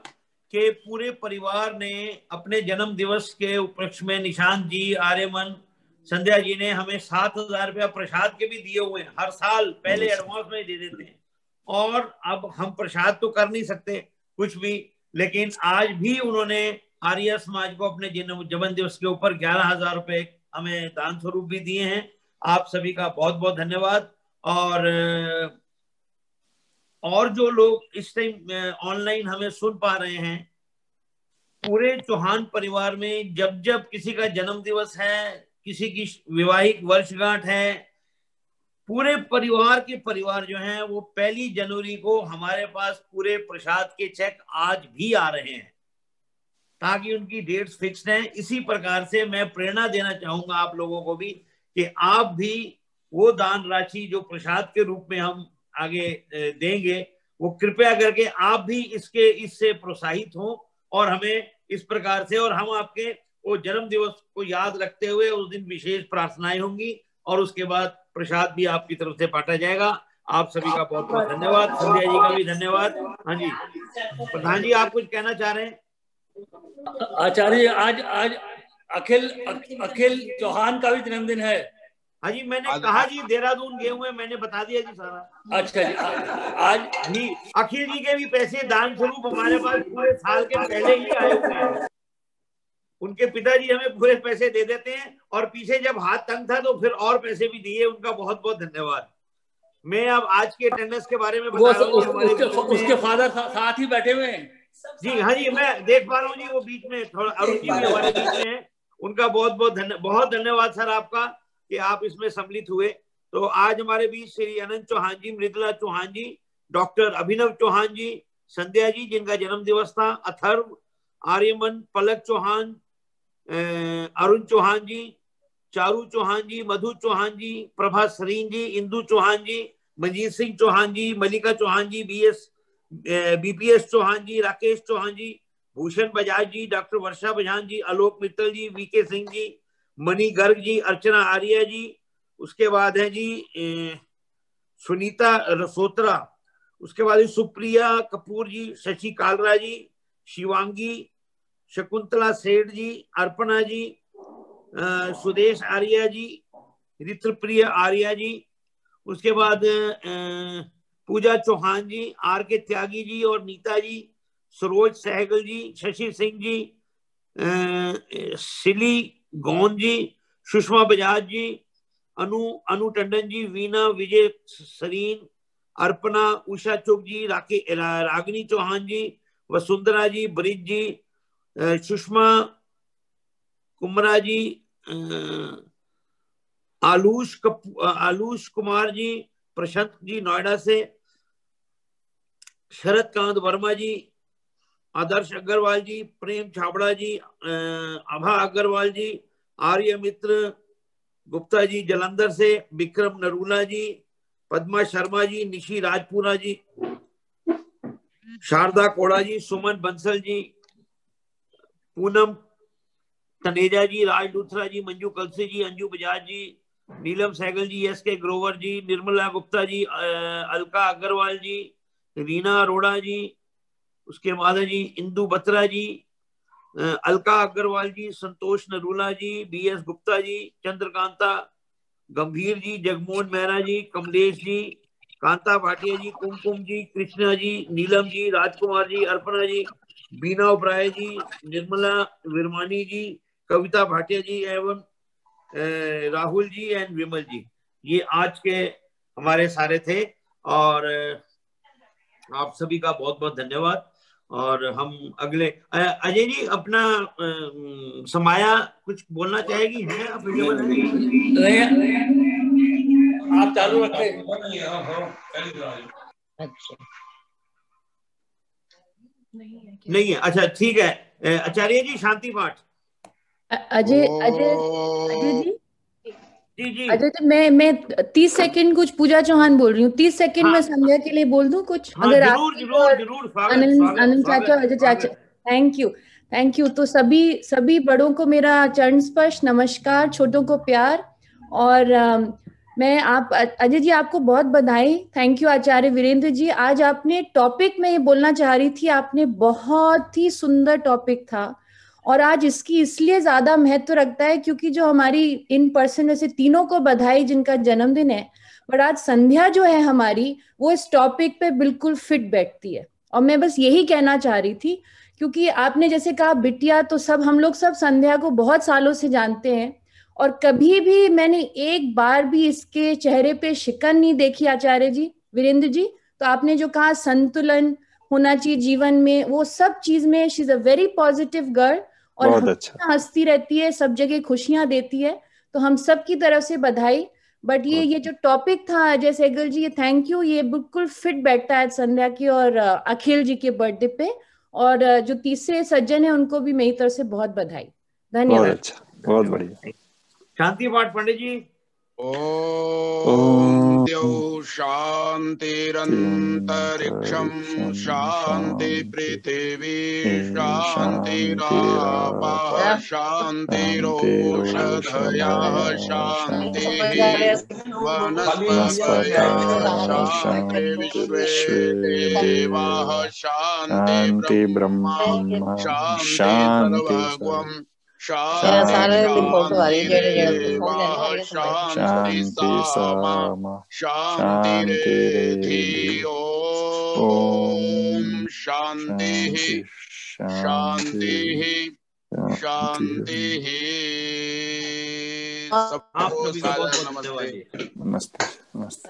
कि पूरे परिवार ने अपने जन्म दिवस के उपलक्ष्य में निशांत जी आर्यमन संध्या जी ने हमें 7,000 रुपया प्रसाद के भी दिए हुए हैं। हर साल पहले एडवांस में दे देते हैं और अब हम प्रसाद तो कर नहीं सकते कुछ भी, लेकिन आज भी उन्होंने आर्य समाज को अपने जन्म दिवस के ऊपर 11,000 रुपए हमें दान स्वरूप भी दिए हैं। आप सभी का बहुत बहुत धन्यवाद। और जो लोग इस टाइम ऑनलाइन हमें सुन पा रहे हैं, पूरे चौहान परिवार में जब जब किसी का जन्म दिवस है, किसी की विवाहिक वर्षगांठ है, पूरे परिवार के परिवार जो हैं वो 1 जनवरी को हमारे पास पूरे प्रसाद के चेक आज भी आ रहे हैं ताकि उनकी डेट्स फिक्स्ड हैं। इसी प्रकार से मैं प्रेरणा देना चाहूंगा आप लोगों को भी कि आप भी वो दान राशि जो प्रसाद के रूप में हम आगे देंगे वो कृपया करके आप भी इससे प्रोत्साहित हों और हमें इस प्रकार से, और हम आपके वो जन्म दिवस को याद रखते हुए उस दिन विशेष प्रार्थनाएं होंगी और उसके बाद प्रसाद भी आपकी तरफ से बांटा जाएगा। आप सभी का बहुत बहुत धन्यवाद। संध्या जी का भी धन्यवाद। हाँ जी प्रधान जी आप कुछ कहना चाह रहे हैं? आचार्य आज अखिल चौहान का भी जन्मदिन है। हाँ जी मैंने कहा जी देहरादून गए हुए, मैंने बता दिया जी सारा। अच्छा जी आज जी अखिल जी के भी पैसे दान स्वरूप हमारे पास पूरे साल के पहले ही आए हुए हैं। उनके पिताजी हमें पूरे पैसे दे देते हैं और पीछे जब हाथ तंग था तो फिर और पैसे भी दिए। उनका बहुत बहुत धन्यवाद। मैं अब आज के अटेंडेंस के बारे में बता रहा हूँ। उसके फादर साथ ही बैठे हुए हैं जी। हाँ जी मैं देख पा रहा हूँ जी, वो बीच में थोड़ा अरुण जी भी हमारे बीच में है। उनका बहुत बहुत धन्यवाद सर आपका कि आप इसमें सम्मिलित हुए। तो आज हमारे बीच श्री अनंत चौहान जी, मृदुला चौहान जी, डॉक्टर अभिनव चौहान जी, संध्या जी जिनका जन्म दिवस था, अथर्व, आर्यमन, पलक चौहान, अरुण चौहान जी, चारू चौहान जी, मधु चौहान जी, प्रभा सरीन जी, इंदु चौहान जी, मंजीत सिंह चौहान जी, मलिका चौहान जी, बीपीएस चौहान जी, राकेश चौहान जी, भूषण बजाज जी, डॉक्टर वर्षा बजान जी, आलोक मित्तल जी, वीके सिंह जी, मणि गर्ग जी, अर्चना आर्य जी, उसके बाद है जी सुनीता रसोत्रा, उसके बाद सुप्रिया कपूर जी, शशि कालरा जी, शिवांगी, शकुंतला सेठ जी, अर्पणा जी, सुदेश आर्या जी, ऋतुप्रिय आर्या जी, उसके बाद पूजा चौहान जी, आर के त्यागी जी और नीता जी, सरोज सहगल जी, शशि सिंह जी, सिली गौन जी, सुषमा बजाज जी, अनु टंडन जी, वीना विजय सरीन, अर्पणा, उषा चुग जी, रागिनी चौहान जी, वसुंधरा जी, ब्रिज जी, सुषमा कुमरा जी, आलूष कुमार जी, प्रशांत जी नोएडा से, शरद कांत वर्मा जी, आदर्श अग्रवाल जी, प्रेम छाबड़ा जी, आभा अग्रवाल जी, आर्य मित्र गुप्ता जी जलंधर से, विक्रम नरूला जी, पद्मा शर्मा जी, निशी राजपुरा जी, शारदा कोड़ा जी, सुमन बंसल जी, पूनम तनेजा जी, राज लूथरा जी, मंजू कलसे जी, अंजू बजाज जी, नीलम सहगल जी, एस के ग्रोवर जी, निर्मला गुप्ता जी, अलका अग्रवाल जी, रीना अरोड़ा जी, उसके बाद जी इंदु बत्रा जी, अलका अग्रवाल जी, संतोष नरूला जी, बी एस गुप्ता जी, चंद्रकांता गंभीर जी, जगमोहन मेहरा जी, कमलेश जी, कांता भाटिया जी, कुमकुम जी, कृष्णा जी, नीलम जी, राजकुमार जी, अर्पणा जी, बीना उबराय जी, निर्मला विरमानी जी, कविता भाटिया जी एवं राहुल जी एंड विमल जी, ये आज के हमारे सारे थे। और आप सभी का बहुत बहुत धन्यवाद। और हम अगले अजय जी अपना समाया कुछ बोलना चाहेगी? है आप चालू रखें। अच्छा नहीं है, अच्छा ठीक है। आचार्य जी शांति पाठ। अजय जी जी अजय जी मैं 30 सेकंड कुछ पूजा चौहान बोल रही हूँ। 30 सेकंड में संध्या के लिए बोल दूं कुछ? हाँ, अगर जरूर आनंद चाचा, अजय चाचा, थैंक यू। तो सभी बड़ों को मेरा चरण स्पर्श नमस्कार, छोटों को प्यार। और मैं अजय जी आपको बहुत बधाई। थैंक यू आचार्य वीरेंद्र जी। आज आपने टॉपिक में ये बोलना चाह रही थी, आपने बहुत ही सुंदर टॉपिक था और आज इसकी इसलिए ज्यादा महत्व रखता है क्योंकि जो हमारी इन पर्सन, जैसे तीनों को बधाई जिनका जन्मदिन है, बट आज संध्या जो है हमारी वो इस टॉपिक पे बिल्कुल फिट बैठती है। और मैं बस यही कहना चाह रही थी क्योंकि आपने जैसे कहा बिटिया, तो हम लोग सब संध्या को बहुत सालों से जानते हैं और कभी भी मैंने एक बार भी इसके चेहरे पे शिकन नहीं देखी आचार्य जी, वीरेंद्र जी। तो आपने जो कहा संतुलन होना चाहिए जीवन में, वो सब चीज में she is a very positive girl और हंसती रहती है, सब जगह खुशियां देती है। तो हम सब की तरफ से बधाई। बट ये जो टॉपिक था अजय सहगल जी, ये थैंक यू, ये बिल्कुल फिट बैठता है संध्या की और अखिल जी के बर्थडे पे। और जो तीसरे सज्जन है उनको भी मेरी तरफ से बहुत बधाई। धन्यवाद। बहुत अच्छा, बहुत बढ़िया। शांति पाठ पंडित जी। ओम द्यौ शांतिरंतरिक्षं शांति पृथिवी शांतिरापः शांतिरोषधयः शांतिः वनस्पतयः शांतिर्विश्वे देवाः शांति ब्रह्मा शांतिर्भगवन् शांति सामा शांतिरेधि। ओम शांति शांति शांति। सबको सादर नमस्ते। नमस्ते।